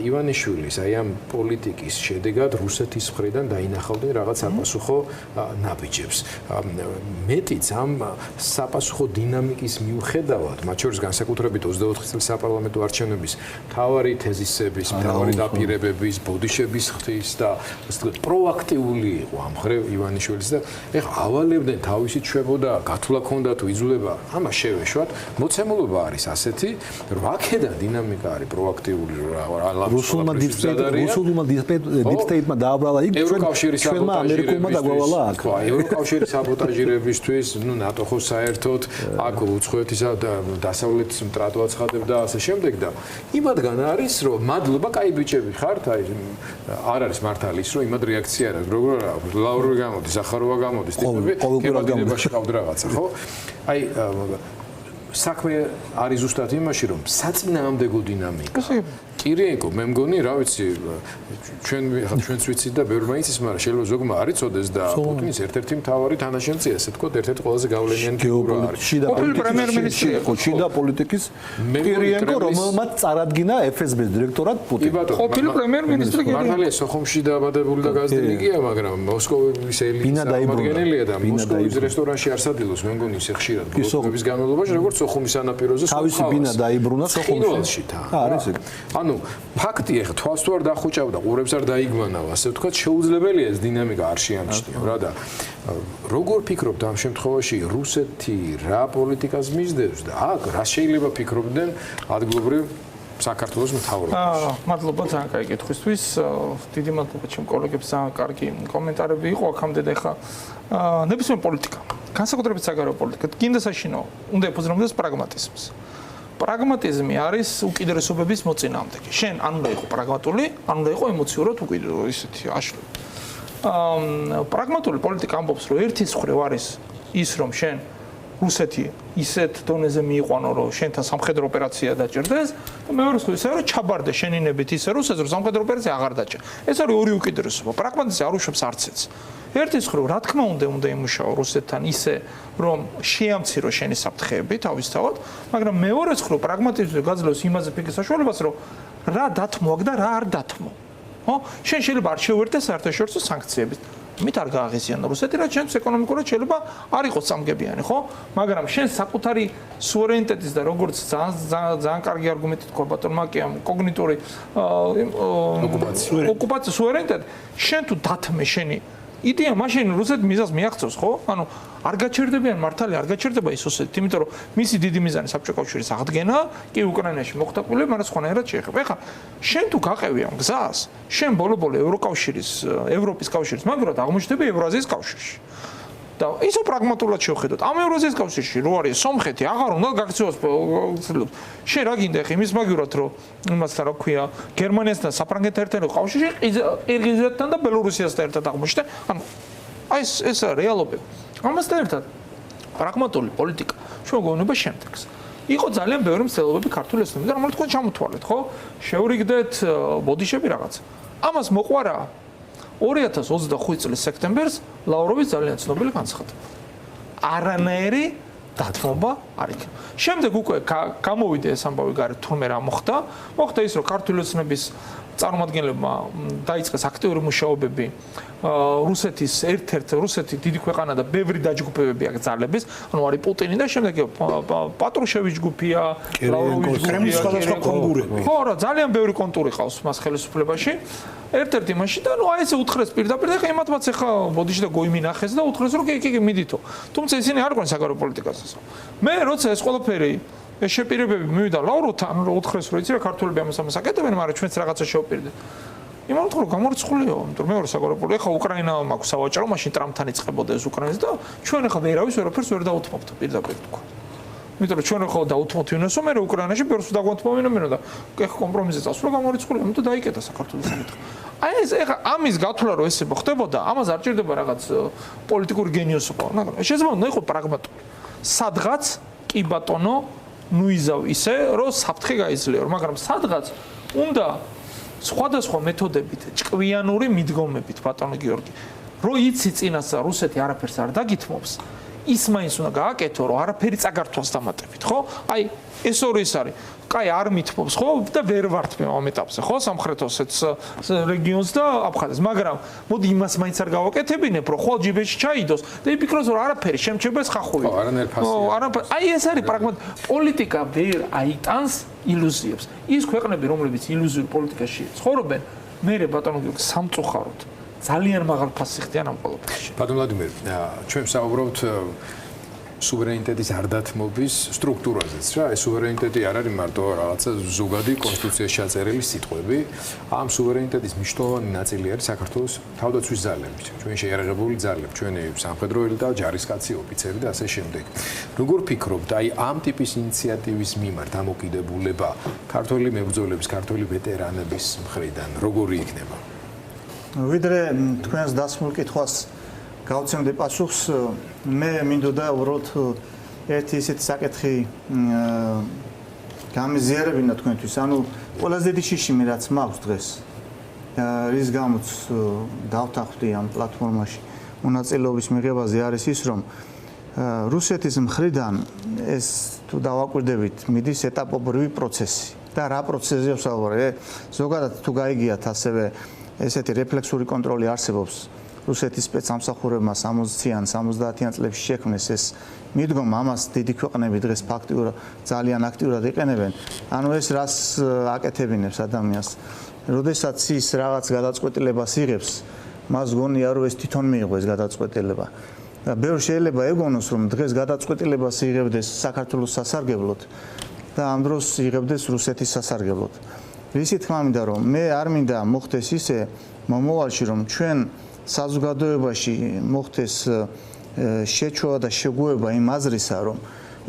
ივანიშვილის აი ამ პოლიტიკის შედეგად რუსეთის მხრიდან დაინახავდნენ რაღაც საპასუხო ნაბიჯებს. მეტიც ამ საპასუხო დინამიკის მიუხედავად, მათ შორის განსაკუთრებით 24 წლის საპარლამენტო არჩევნების მთავარი თეზისების, მთავარი დაპირებების, ბოდიშების ხთვის და ასე ვთქვათ, პროაქტიული იყო ამ მხრივ ივანიშვილის და ეხლა ავალებდნენ თავისი ჩვევა გათვლა ქონდა თუ იძულება, ამას შევეშვათ. მოცემულობა არის ასეთი, რომ აქედან დინამიკა არის პროაქტიული რა. რუსულმა დიპსტეიტმა დააბრალა იქ ჩვენმა ამერიკულმა დაგვავალა აქ. ხო, ევროკავშირის საბოტაჟირებისთვის, ნუ ნატო ხო საერთოდ აქ უცხოეთისა და დასავლეთის მტრატო აცხადებდა ასე შემდეგ და იმადგან არის, რომ მადლობა, კაი ბიჭები ხართ, აი არ არის მართალი ის, რომ იმად რეაქცია არა, როგორ ლავროვი გამოდის, ახაროვა გამოდის, ტიპები კებადინებაში ყავდა რაღაცა, ხო? აი საქმე არის ზუსტად იმაში, რომ საწინააღმდეგო დინამიკა. კირიენკო, მე მგონი, რა ვიცი, ჩვენც ვიცით და ბევრი მაინც ის, მაგრამ შეიძლება ზოგმა არ იცოდეს და პუტინის ერთ-ერთი მთავარი თანაშემწეა, ასე თქვა, ერთ-ერთი ყველაზე გავლენიანი ფიგურა არის. ყოფილი პრემიერ-მინისტრი იყო, შიდა პოლიტიკის კირიენკო, რომელმაც წარადგინა FSB-ს დირექტორად პუტინი. ყოფილი პრემიერ-მინისტრი კირიენკო. მართალია, სოხუმში დააბადებული და გაზრდილიკია, მაგრამ მოსკოვის ელიტის წარმომადგენელია და მოსკოვის რესტორანში არ სადილოს, მე მგონი ისე ხშირად ბოლოს განმავლობაში, როგორც სოხუმის ანაპიროზე თავისი ბინა დაიბრუნა სოხუმში. არის ეგ. ანუ ფაქტი ახლა თვალს თუ არ დახუჭავდა, ყურებს არ დაიგმანავა, ასე ვთქვათ, შეუძლებელია ეს დინამიკა არ შეამჩნიო რა და როგორ ფიქრობთ ამ შემთხვევაში რუსეთი რა პოლიტიკას მისდევს და აქ რა შეიძლება ფიქრობდნენ ადგილობრივ საქართველოს მთავრობაში? მადლობა ძალიან კაი კითხვისთვის. დიდი მადლობა ჩემ კოლეგებს, ძალიან კარგი კომენტარები იყო აქამდე და ახლა ნებისმიერ პოლიტიკა, განსაკუთრებით საგარეო პოლიტიკა, კიდე საშინაო, უნდა ეფუძნებდეს პრაგმატიზმს. პრაგმატიზმი არის უკიდურესობების მოწინააღმდეგე. შენ ან უნდა იყო პრაგმატული, ან უნდა იყო ემოციურად ისეთი აშლილი. პრაგმატული პოლიტიკა ამბობს, რომ ერთის მხრივ არის ის, რომ შენ რუსეთი ისეთ დონეზე მიიყვანო, რომ შენთან სამხედრო ოპერაცია დაჭირდეს და მეორე მხრივ ისე რომ ჩაბარდე შენინებით ისე რუსეთს, რომ სამხედრო ოპერაცია აღარ დაჭერ. ეს არის ორი უკიდურესობა. პრაგმატიზმი არ უშვებს არც ერთს. ერთის მხრივ, რა თქმა უნდა იმუშაო რუსეთთან ისე, რომ შეამცირო შენი საფრთხეები თავისთავად, მაგრამ მეორეს მხრივ პრაგმატიზმი გაძლევს იმაზე ფიქრის საშუალებას, რომ რა დათმო აქ და რა არ დათმო. ხო? შენ შეიძლება არ შეუერთდე საერთაშორისო სანქციებით. მით არ გააღიზიანო რუსეთი, რაც შენს ეკონომიკურად შეიძლება არ იყოს სამგებიანი, ხო? მაგრამ შენ საკუთარი სუვერენიტეტის და როგორც ძალიან კარგი არგუმენტი თქვა ბატონ მაკიამ, კოგნიტური ოკუპაცია სუვერენიტეტი, შენ თუ დათმე შენი იდეა მაშინ რუსეთი მიზანს მიაღწევს, ხო? ანუ არ გაჩერდებიან მართალი, არ გაჩერდება ის რუსეთი, იმიტომ რომ მისი დიდი მიზანი საბჭოთა კავშირის აღდგენა, კი უკრაინაში მოხდაკული, მაგრამ სხვანაირად შეეხება. ეხლა შენ თუ გაყევი ამ გზას, შენ ბოლო-ბოლო ევროპის კავშირის მაგურად აღმოჩნდები ევრაზიის კავშირში. და ისო პრაგმატულად შევხედოთ. ამ ევრაზიის კავშირში რო არის სომხეთი, აღარ უნდა გაქცევას. შენ რა გინდა ხე იმის მაგურად რომ იმასთან რა ქვია, გერმანიასთან, საფრანგეთთან ერთად კავშირში ყირგიზეთთან და ბელორუსიასთან ერთად აღმოჩნდა. ანუ აი ეს რეალობები. ამასთან ერთად პრაგმატული პოლიტიკა ჩვენ გვეუბნება შემდეგს. იყო ძალიან ბევრი მცდელობები ქართული ოცნებიდან, რომელიც თქვენ ჩამოთვალეთ, ხო? შევრიგდეთ ბოდიშები რაღაც. ამას მოყვარა 2025 წლის სექტემბერს ლავროვის ძალიან ცნობილი განცხადება. არანაირი დათმობა არ იქნება. შემდეგ უკვე გამოვიდა ეს ამბავი გარეთ, თუმცა რა მოხდა? მოხდა ის, რომ ქართული ოცნების წარმომადგენლებმა დაიწყეს აქტიური მუშაობები რუსეთის რუსეთი დიდი ქვეყანა და ბევრი დაჯგუფებები აქვს ძალების, ანუ არის პუტინი და შემდეგ პატრუშევის ჯგუფია, ლავროვის კრემლის სხვადასხვა კონტურები. ხო, რა, ძალიან ბევრი კონტური ყავს მას ხელისუფლებაში. ერთ-ერთი მაშინ და ნუ აი ესე უთხრეს პირდაპირ და იმათაც ახლა ბოდიში და გოიმი ნახეს და უთხრეს რომ კი მიდითო. თუმცა ისინი არ ყვნენ საგარეო პოლიტიკასაც. მე როცა ეს ყველაფერი ეს შეპირებები მივიდა ლავროვთან, რომ უთხრეს რომ იცი რა ქართველები ამას აკეთებენ, მაგრამ ჩვენც რაღაცა შევპირდეთ. იმან უთხრა გამორიცხულიო, იმიტომ რომ მეორე საგარეო პოლიტიკა ახლა უკრაინა მაქვს სავაჭრო, მაშინ ტრამპთან იწყებოდა ეს უკრაინას და ჩვენ ახლა ვერავის ვერაფერს ვერ დაუთმობთ პირდაპირ თქვა. იმიტომ რომ ჩვენ ახლა დაუთმობთ იუნესო, მე უკრაინაში ბევრს დაგვათმობინებინო და ეხა კომპრომისზე წასვლა გამორიცხულია, ამიტომ დაიკეტა საქართველოს საკითხი. აი ეს ეხა ამის გათვლა რომ ესე მოხდებოდა, ამას არ ჭირდება რაღაც პოლიტიკური გენიოსობა, მაგრამ შეიძლება იყო პრაგმატული. სადღაც კი ბატონო ნუიზავ ისე რომ საფრთხე გაიძლიო, მაგრამ სადღაც უნდა სხვადასხვა მეთოდებით, ჭკვიანური მიდგომებით ბატონო გიორგი, რომ იცი წინასწარ რუსეთი არაფერს არ დაგითმობს, ის მაინც უნდა გააკეთო, რომ არაფერი წაგართვას დამატებით, ხო? აი ეს ორი ის არის. კაი არ მithmობს, ხო? და ვერ ვართ მე ამ ეტაპზე, ხო? სამხრეთ ოსეთის რეგიონს და აფხაზეთს, მაგრამ მოდი იმას მაინც არ გავაკეთებინებ, რომ ხვალ ჯიბეში ჩაიდოს და იფიქროს, რომ არაფერი შემჩება ეს ხახუი. ხო, არანაირ ფასია. აი ეს არის პრაგმატი. პოლიტიკა ვერ აიტანს ილუზიებს. ის ქვეყნები, რომლებიც ილუზიურ პოლიტიკაში ცხოვრობენ, მე ბატონო გიორგი სამწუხაროდ ძალიან მაღალ ფასს იხდიან ამ პოლიტიკაში. ბატონ ვლადიმერ, ჩვენ ვსაუბრობთ სუვერენიტეტის არდათმობის სტრუქტურაზეც რა. ეს სუვერენიტეტი არ არის მარტო რაღაცა ზოგადი კონსტიტუციაში ჩაწერილი სიტყვები. ამ სუვერენიტეტის მნიშვნელოვანი ნაწილი არის საქართველოს თავდაცვის ძალები, ჩვენ შეიარაღებული ძალები, ჩვენი სამხედრო და ჯარისკაცი ოფიცერი და ასე შემდეგ. როგორ ფიქრობთ, აი ამ ტიპის ინიციატივის მიმართ დამოკიდებულება ქართველი მებრძოლების, ქართველი ვეტერანების მხრიდან როგორი იქნება? ვიდრე თქვენს დასმულ კითხვას გავცემდე პასუხს, მე მინდოდა უბრალოდ ერთი ისეთი საკითხი გამიზიარებინა თქვენთვის. ანუ ყველაზე დიდი შიშიმი რაც მაქვს დღეს, რის გამოც დავთანხმდი ამ პლატფორმაში მონაწილეობის მიღებაზე არის ის, რომ რუსეთის მხრიდან ეს თუ დავაკვირდებით, მიდის ეტაპობრივი პროცესი. და რა პროცესია ვსაუბრობ? ზოგადად თუ გაიგიათ ასევე ესეთი რეფლექსური კონტროლი არსებობს რუსეთის სპეცსამსახურებმა 60-იან, 70-იან წლებში შექმნეს ეს მიდგომა, ამას დიდი ქვეყნები დღეს ფაქტიურად ძალიან აქტიურად იყენებენ. ანუ ეს რას აკეთებინებს ადამიანს? როდესაც ის რაღაც გადაწყვეტილებას იღებს, მას გონია რომ ეს თვითონ მიიღო ეს გადაწყვეტილება. და ბევრ შეიძლება ეგონოს რომ დღეს გადაწყვეტილებას იღებდეს საქართველოს სასარგებლოდ და ამ დროს იღებდეს რუსეთის სასარგებლოდ. რისი თქმა მინდა რომ მე არ მინდა მოხდეს ისე მომავალში რომ ჩვენ საზოგადოებაში მოხდეს შეჩოვა და შეგუება იმ აზრისა, რომ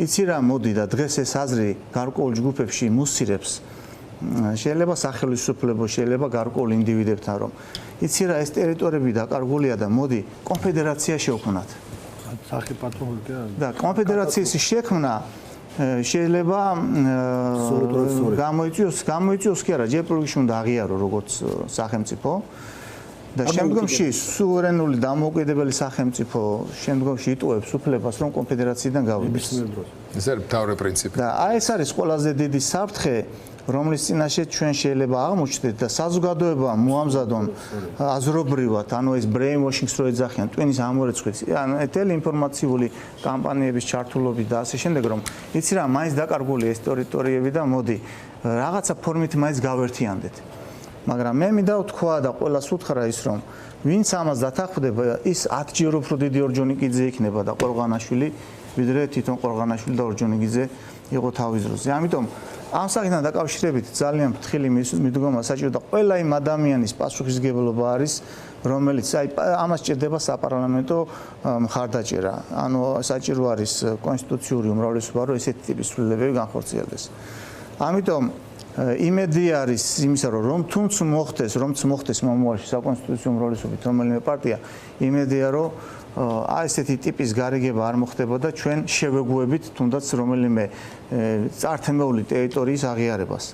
იცი რა მოდი და დღეს ეს აზრი გარკვეულ ჯგუფებში მუსირებს, შეიძლება სახელმწიფო, შეიძლება გარკვეულ ინდივიდებთან, რომ იცი რა ეს ტერიტორიები დაკარგულია და მოდი კონფედერაცია შევქმნათ. და კონფედერაციის შექმნა შეიძლება გამოიწვიოს კი არა, ჯერ პროგრამში უნდა აღიარო როგორც სახელმწიფო და შემდგომში სუვერენული დამოუკიდებელი სახელმწიფო შემდგომში იტუებს უფლებას რომ კონფედერაციიდან გავიდეს. ეს არის მთავარი პრინციპი. და აი ეს არის ყველაზე დიდი საფრთხე, რომლის წინაშე ჩვენ შეიძლება აღმოჩნდეთ და საზოგადოება მოამზადონ აზრობრივად, ანუ ეს brainwashing-ს რო ეძახიან, ტვინის ამორეცხვით, ანუ ტელეინფორმაციული კამპანიების ჩართულობით და ასე შემდეგ, რომ იცი რა, მაინც დაკარგული ეს ტერიტორიები და მოდი რაღაცა ფორმით მაინც გავერთიანდეთ. მაგრამ მე მინდა ვთქვა და ყველას უთხრა ის, რომ ვინც ამას დათანხმდება, ის 10-ჯერ უფრო დიდი ორჯონიკიძე იქნება და ყორღანაშვილი, ვიდრე თვითონ ყორღანაშვილი და ორჯონიკიძე იყო თავის დროზე. ამიტომ ამ საკითხთან დაკავშირებით ძალიან ფრთხილი მიდგომა საჭირო და ყველა იმ ადამიანის პასუხისმგებლობა არის, რომელიც აი ამას ჭირდება საპარლამენტო მხარდაჭერა. ანუ საჭირო არის კონსტიტუციური უმრავლესობა, რომ ესეთი ტიპის ცვლილებები განხორციელდეს. ამიტომ იმედი არის იმისა, რომ თუნდაც მოხდეს მომავალში საკონსტიტუციო უმრავლესობით რომელიმე პარტია, იმედია, რომ აი ესეთი ტიპის გარიგება არ მოხდება და ჩვენ შევეგუებით თუნდაც რომელიმე წართმეული ტერიტორიის აღიარებას.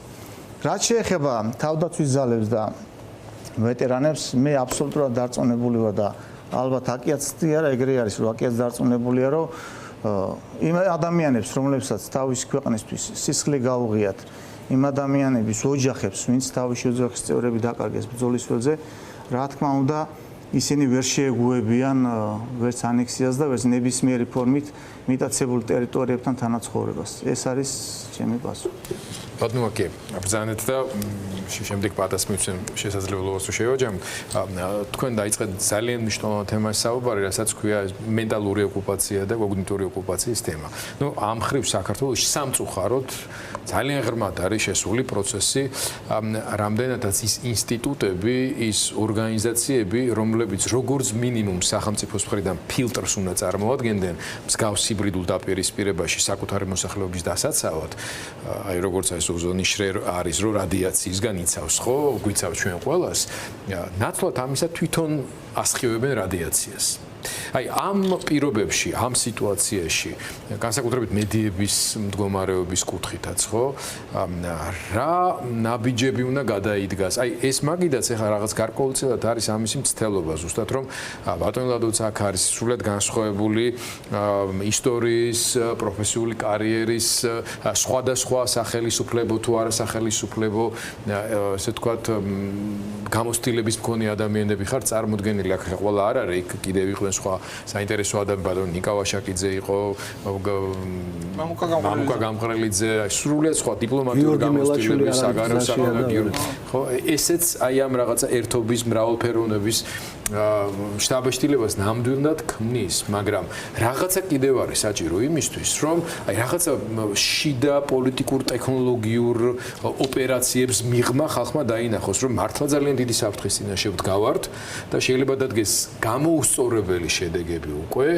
რაც შეეხება თავდაცვის ძალებს და ვეტერანებს, მე აბსოლუტურად დარწმუნებული ვარ და ალბათ აკიაც არა ეგრე არის, რომ აკიაც დარწმუნებულია, რომ იმ ადამიანებს, რომლებსაც თავის ქვეყნისთვის სისხლი გაუღიათ, იმ ადამიანების ოჯახებს, ვინც თავისი ოჯახის წევრები დაკარგეს ბრძოლის ველზე, რა თქმა უნდა, ისინი ვერ შეეგუებიან ვერც ანექსიას და ვერც ნებისმიერი ფორმით მიტაცებულ ტერიტორიებთან თანაცხოვრებას. ეს არის ჩემი პასუხი. ბატონო კი, ბრძანეთ და შემდეგ პატას მივცემ შესაძლებლობას თუ შევაჯამოთ. თქვენ დაიწყეთ ძალიან მნიშვნელოვან თემას საუბარი, რასაც ქვია მენტალური ოკუპაცია და კოგნიტური ოკუპაციის თემა. ნუ ამ მხრივ საქართველოში სამწუხაროდ ძალიან ღრმად არის შესული პროცესი, რამდენადაც ის ინსტიტუტები, ის ორგანიზაციები, რომლებიც როგორც მინიმუმ სახელმწიფოს მხრიდან ფილტრს უნდა წარმოადგენდნენ მსგავს ჰიბრიდულ დაპირისპირებაში საკუთარი მოსახლეობის დასაცავად, აი როგორც ეს ოზონი შრერ არის, რომ რადიაციისგან იცავს, ხო, გვიცავს ჩვენ ყველას, ნაცვლად ამისა თვითონ ასხივებენ რადიაციას. აი ამ პირობებში, ამ სიტუაციაში, განსაკუთრებით მედიების მდგომარეობის კუთხითაც, ხო? რა ნაბიჯები უნდა გადაიდგას? აი ეს მაგიდაც ახლა რაღაც გარკვეულწილად არის ამისი მცდელობა, ზუსტად რომ ბატონ ლადოც აქ არის სრულად განსხვავებული ისტორიის, პროფესიული კარიერის, სხვადასხვა სახელისუფლებო თუ არა სახელისუფლებო, ესე ვთქვათ, გამოცდილების მქონე ადამიანები ხარ წარმოდგენილი აქ ყველა არ არის, იქ კიდევ იყვნენ სხვა საინტერესო ადამიანები, ნიკა ვაშაკიძე იყო, მამუკა გამყრელიძე, სრულიად სხვა დიპლომატიური გამოცდილების საგარეო საქმეთა, ხო, ესეც აი ამ რაღაცა ერთობის მრავალფეროვნების შტაბ-შტილებას ნამდვილად ქმნის, მაგრამ რაღაცა კიდევ არის საჭირო იმისთვის, რომ აი რაღაცა შიდა პოლიტიკურ ტექნოლოგიურ ოპერაციებს მიღმა ხალხმა დაინახოს, რომ მართლა ძალიან დიდი საფრთხის წინაშე ვდგავართ და შეიძლება დადგეს გამოუსწორებელი შედეგები უკვე,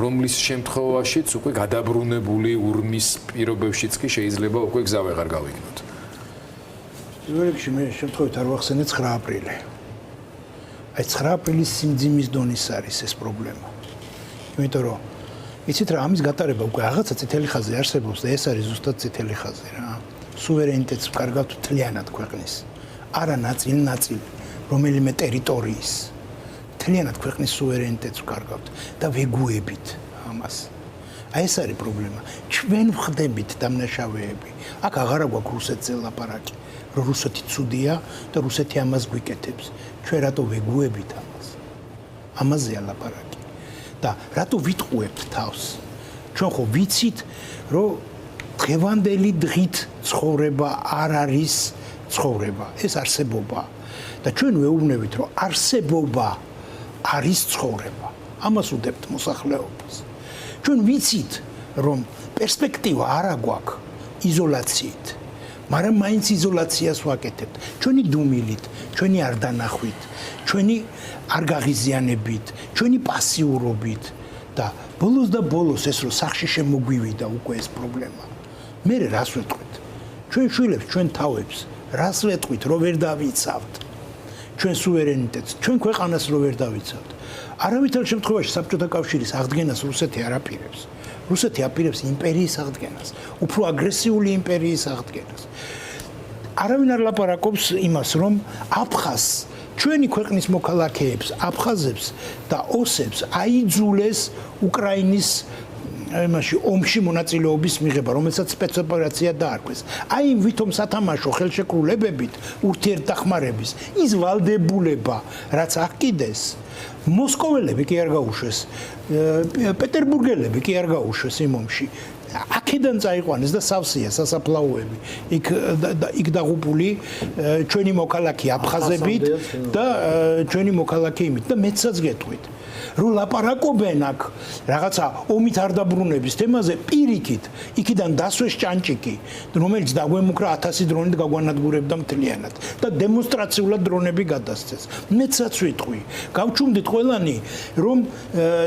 რომლის შემთხვევაშიც უკვე გადაბრუნებული ურმის პირობებშიც კი შეიძლება უკვე გზა ვეღარ გავიგნოთ. პირველ რიგში მე შემთხვევით არ ვახსენე 9 აპრილი. აი 9 აპრილის სიმძიმის დონის არის ეს პრობლემა. იმიტომ რომ იცით რა, ამის გატარება უკვე რაღაცა წითელი ხაზი არსებობს და ეს არის ზუსტად წითელი ხაზი რა. სუვერენიტეტს ვკარგავთ მთლიანად ქვეყნის. არა ნაწილი, რომელიმე ტერიტორიის. მთლიანად ქვეყნის სუვერენიტეტს ვკარგავთ და ვეგუებით ამას. აი ეს არის პრობლემა. ჩვენ ვხდებით დამნაშავეები. აქ აღარა გვაქვს რუსეთზე ლაპარაკი. რომ რუსეთი ცუდია და რუსეთი ამას გვიკეთებს. ჩვენ რატო ვეგუებით ამას? ამაზეა ლაპარაკი. და რატო ვიტყუებთ თავს? ჩვენ ხო ვიცით, რომ დღევანდელი დღით ცხოვრება არ არის ცხოვრება, ეს არსებობა. და ჩვენ ვეუბნებით, რომ არსებობა არის ცხოვრება. ამას უდებთ მოსახლეობას. ჩვენ ვიცით, რომ პერსპექტივა არ აგვაქვს იზოლაციით. მაგრამ მაინც იზოლაციას ვაკეთებთ. ჩვენი დუმილით, ჩვენი არ დანახვით, ჩვენი არ გაღიზიანებით, ჩვენი პასიურობით და ბოლოს ეს რომ სახში შემოგვივიდა უკვე ეს პრობლემა. მე რას ვეტყვით? ჩვენ შვილებს, ჩვენ თავებს, რას ვეტყვით, რომ ვერ დავიცავთ? ჩვენ სუვერენიტეტს, ჩვენ ქვეყანას რო ვერ დავიცავთ. არავითარ შემთხვევაში საბჭოთა კავშირის აღდგენას რუსეთი არ აპირებს. რუსეთი აპირებს იმპერიის აღდგენას, უფრო აგრესიული იმპერიის აღდგენას. არავინ არ ლაპარაკობს იმას, რომ აფხაზს ჩვენი ქვეყნის მოქალაქეებს, აფხაზებს და ოსებს აიძულეს უკრაინის იმაში ომში მონაწილეობის მიღება, რომელსაც სპეცოპერაცია დაარქვეს. აი ვითომ სათამაშო ხელშეკრულებებით ურთიერთდახმარების ის ვალდებულება, რაც აქ კიდეს მოსკოველები კი არ გაუშვეს, პეტერბურგელები კი არ გაუშვეს იმ ომში. აქედან წაიყვანეს და სავსეა სასაფლაოები. იქ დაღუპული ჩვენი მოქალაქე აფხაზებით და ჩვენი მოქალაქე იმით და მეცაც გეტყვით. რომ ლაპარაკობენ აქ რაღაცა ომით არ დაბრუნების თემაზე პირიქით, იქიდან დასვეს ჭანჭიკი, რომელიც დაგვემუქრა 1000 დრონით გაგვანადგურებდა მთლიანად და დემონსტრაციულად დრონები გადასცეს. მეცაც ვიტყვი, გავჩუმდით ყველანი, რომ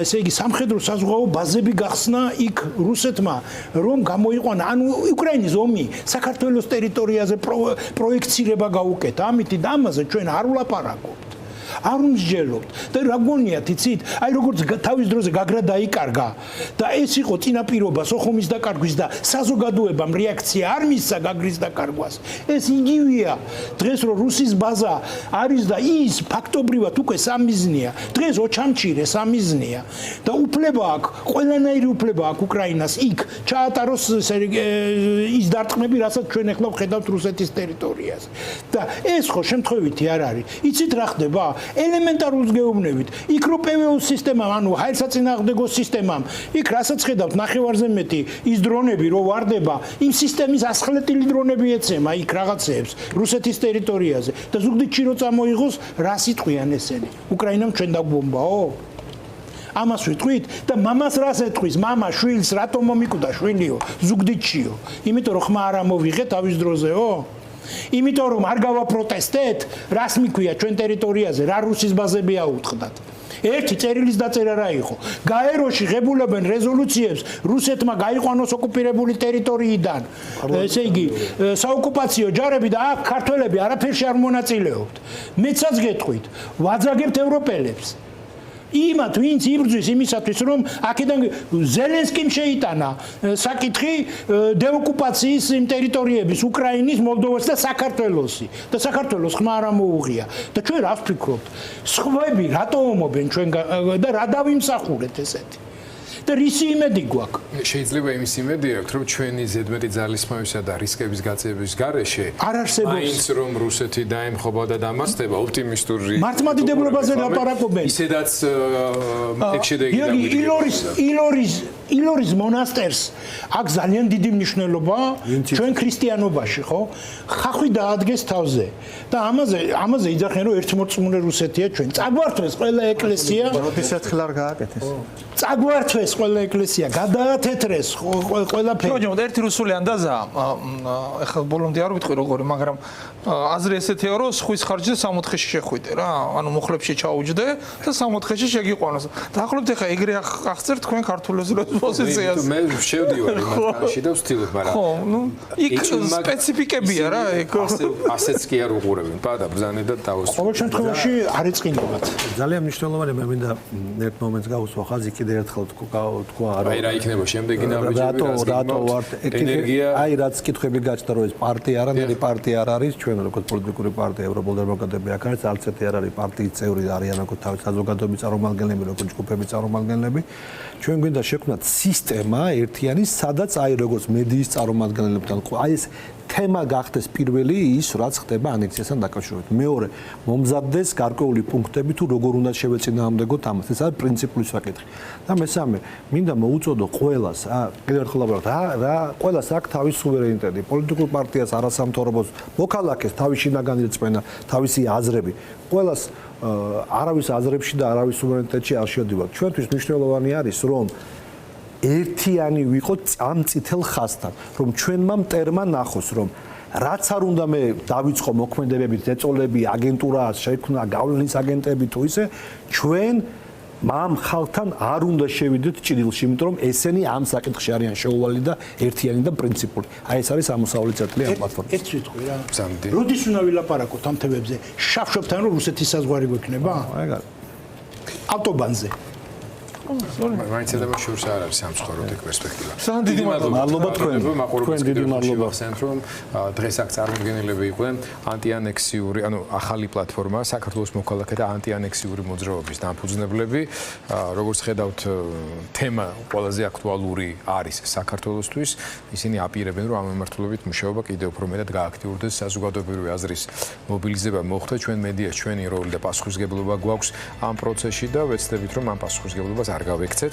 ესე იგი სამხედრო საზღვაო ბაზები გახსნა იქ რუსეთმა, რომ გამოიყვანა, ანუ უკრაინის ომი საქართველოს ტერიტორიაზე პროექცირება გაუკეთა. ამიტომ ამაზე ჩვენ არ ვლაპარაკობთ. არ მსჯელობთ და რა გონიათ იცით აი როგორც თავის დროზე გაგრა დაიკარგა და ეს იყო წინაპირობა სოხუმის დაკარგვის და საზოგადოებამ რეაქცია არ მისცა გაგრის დაკარგვას ეს იგივეა დღეს რომ რუსის ბაზა არის და ის ფაქტობრივად უკვე სამიზნეა დღეს ოჩამჩირე სამიზნეა და უფლება აქვს ყველანაირი უფლება აქვს უკრაინას იქ ჩაატაროს ის დარტყმები რასაც ჩვენ ახლა ვხედავთ რუსეთის ტერიტორიაზე და ეს ხო შემთხვევითი არ არის იცით რა ხდება ელემენტარულს გეუბნებით. იქ რო PVO სისტემამ, ანუ ჰაერსაწინააღმდეგო სისტემამ, იქ რასაც ხედავთ ნახევარზე მეტი ის დრონები რო ვარდება, იმ სისტემის ასხლეტილი დრონები ეცემა იქ რაღაცეებს რუსეთის ტერიტორიაზე და ზუგდიდში რო წამოიღოს, რა სიტყვიან ესენი? უკრაინამ ჩვენ დაგვბომბაო? ამას ვიტყვით და მამას რას ეთქვის? მამა შვილს რატომ მომიკვდა შვილიო? ზუგდიდშიო. იმიტომ რომ ხმა არ ამოვიღე თავის დროზეო? იმიტომ რომ არ გავაპროტესტეთ, რას მიქვია ჩვენ ტერიტორიაზე, რა რუსის ბაზები აუწყდათ. ერთი წერილის დაწერა რა იყო? გაეროში ღებულებენ რეზოლუციებს რუსეთმა გაიყვანოს ოკუპირებული ტერიტორიიდან. ესე იგი, საოკუპაციო ჯარები და აქ ქართველები არაფერში არ მონაწილეობთ. მეცაც გეტყვით, ვაძაგებთ ევროპელებს. იმათ ვინც იბრძვის იმისათვის რომ აქედან ზელენსკიმ შეიტანა საკითხი დეოკუპაციის იმ ტერიტორიების უკრაინის, მოლდოვას და საქართველოსი და საქართველოს ხმა არ ამოუღია და ჩვენ რა ვფიქრობთ? სხვები რატო ომობენ ჩვენ და რა დავიმსახურეთ ესეთი? და რისი იმედი გვაქვს? შეიძლება იმის იმედი აქვს, რომ ჩვენი ზედმეტი ძალისხმევისა და რისკების გაწევების გარეშე არ არსებობს. მაინც რომ რუსეთი დაემხობა და დამასდება ოპტიმისტური მართლმადიდებლობაზე ლაპარაკობენ. ისედაც ეგ შედეგი ილორის მონასტერს აქ ძალიან დიდი მნიშვნელობა ჩვენ ქრისტიანობაში, ხო? ხახვი დაადგეს თავზე და ამაზე იძახენ რომ ერთმორწმუნე რუსეთია ჩვენ. წაგვართვეს ყველა ეკლესია. პროფესიად არ გააკეთეს. წაგვართვეს ყველა ეკლესია, გადაათეთრეს ყველაფერი. მოჯობთ ერთი რუსული ანდაზა, ეხლა ბოლომდე არ ვიტყვი როგორი, მაგრამ აზრი ესეთია რომ სხვის ხარჯზე 60-ში შეხვიდე რა, ანუ მუხლებში ჩაუჯდე და 60-ში შეგიყვანოს. დაახლოებით ეხლა ეგრე აღწერთ თქვენ ქართულზე პოზიციას. მე შევდივარ იმ მათგანში და ვცდილობ, მაგრამ ხო, ნუ იქ სპეციფიკებია რა, ეგ ასეც კი არ უყურებენ, პადა ბრძანება და დავუსწრებ. ყოველ შემთხვევაში არ ეწყინებათ. ძალიან მნიშვნელოვანია მე მინდა ერთ მომენტს გავუსვა ხაზი კიდე ერთხელ თქვა არა აი რა იქნება შემდეგი ნაბიჯები რატო ვართ ენერგია აი რაც კითხვები გაჩნდა რომ ეს პარტია არანაირი პარტია არ არის ჩვენ როგორც პოლიტიკური პარტია ევროპულ დემოკრატები აქ არის არც ერთი არ არის პარტიის წევრი არიან როგორც თავის საზოგადოების წარმომადგენლები როგორც ჯგუფების წარმომადგენლები ჩვენ გვინდა შექმნათ სისტემა ერთიანი სადაც აი როგორც მედიის წარმომადგენლებთან აი ეს თემა გახდეს პირველი ის რაც ხდება ანექსიასთან დაკავშირებით. მეორე, მომზადდეს გარკვეული პუნქტები თუ როგორ უნდა შევეწინააღმდეგოთ ამას. ეს არის პრინციპული საკითხი. და მესამე, მინდა მოუწოდო ყველას, კიდევ ერთხელ ვაბარებ, რა ყველას აქვს თავის სუვერენიტეტი. პოლიტიკურ პარტიას, არასამთავრობოს, მოქალაქეს თავის შინაგანი რწმენა, თავისი აზრები. ყველას არავის აზრებში და არავის სუვერენიტეტში არ შედივართ. ჩვენთვის მნიშვნელოვანი არის რომ ერთიანი ვიყოთ ამ წითელ ხაზთან, რომ ჩვენმა მტერმა ნახოს, რომ რაც არ უნდა მე დავიწყო მოქმედებებით, ეწოლები, აგენტურა, შექმნა გავლენის აგენტები თუ ისე, ჩვენ მამ ხალხთან არ უნდა შევიდეთ ჭრილში, იმიტომ რომ ესენი ამ საკითხში არიან შეუვალი და ერთიანი და პრინციპული. აი ეს არის ამოსავალი წერტილი ამ პლატფორმაზე. ერთ სიტყვი რა. როდის უნდა ვილაპარაკოთ ამ თემებზე? შავშობთან რომ რუსეთის საზღვარი გვექნება? ეგ არის. ავტობანზე. მაინც და შორს არ არის სამწუხაროდ ეგ პერსპექტივა. ძალიან დიდი მადლობა თქვენ. მაყურებელს დიდი მადლობა. ახსენებთ რომ დღეს აქ წარმომადგენლები იყვნენ ანტიანექსიური, ანუ ახალი პლატფორმა საქართველოს მოქალაქეთა ანტიანექსიური მოძრაობის დამფუძნებლები. როგორც ხედავთ, თემა ყველაზე აქტუალური არის საქართველოსთვის. ისინი აპირებენ რომ ამ მიმართულებით მუშაობა კიდევ უფრო მეტად გააქტიურდეს, საზოგადოებრივი აზრის მობილიზება მოხდეს, ჩვენ მედიას ჩვენი როლი და პასუხისმგებლობა გვაქვს ამ პროცესში და ვეცდებით რომ ამ პასუხისმგებლობას არ გავექცეთ.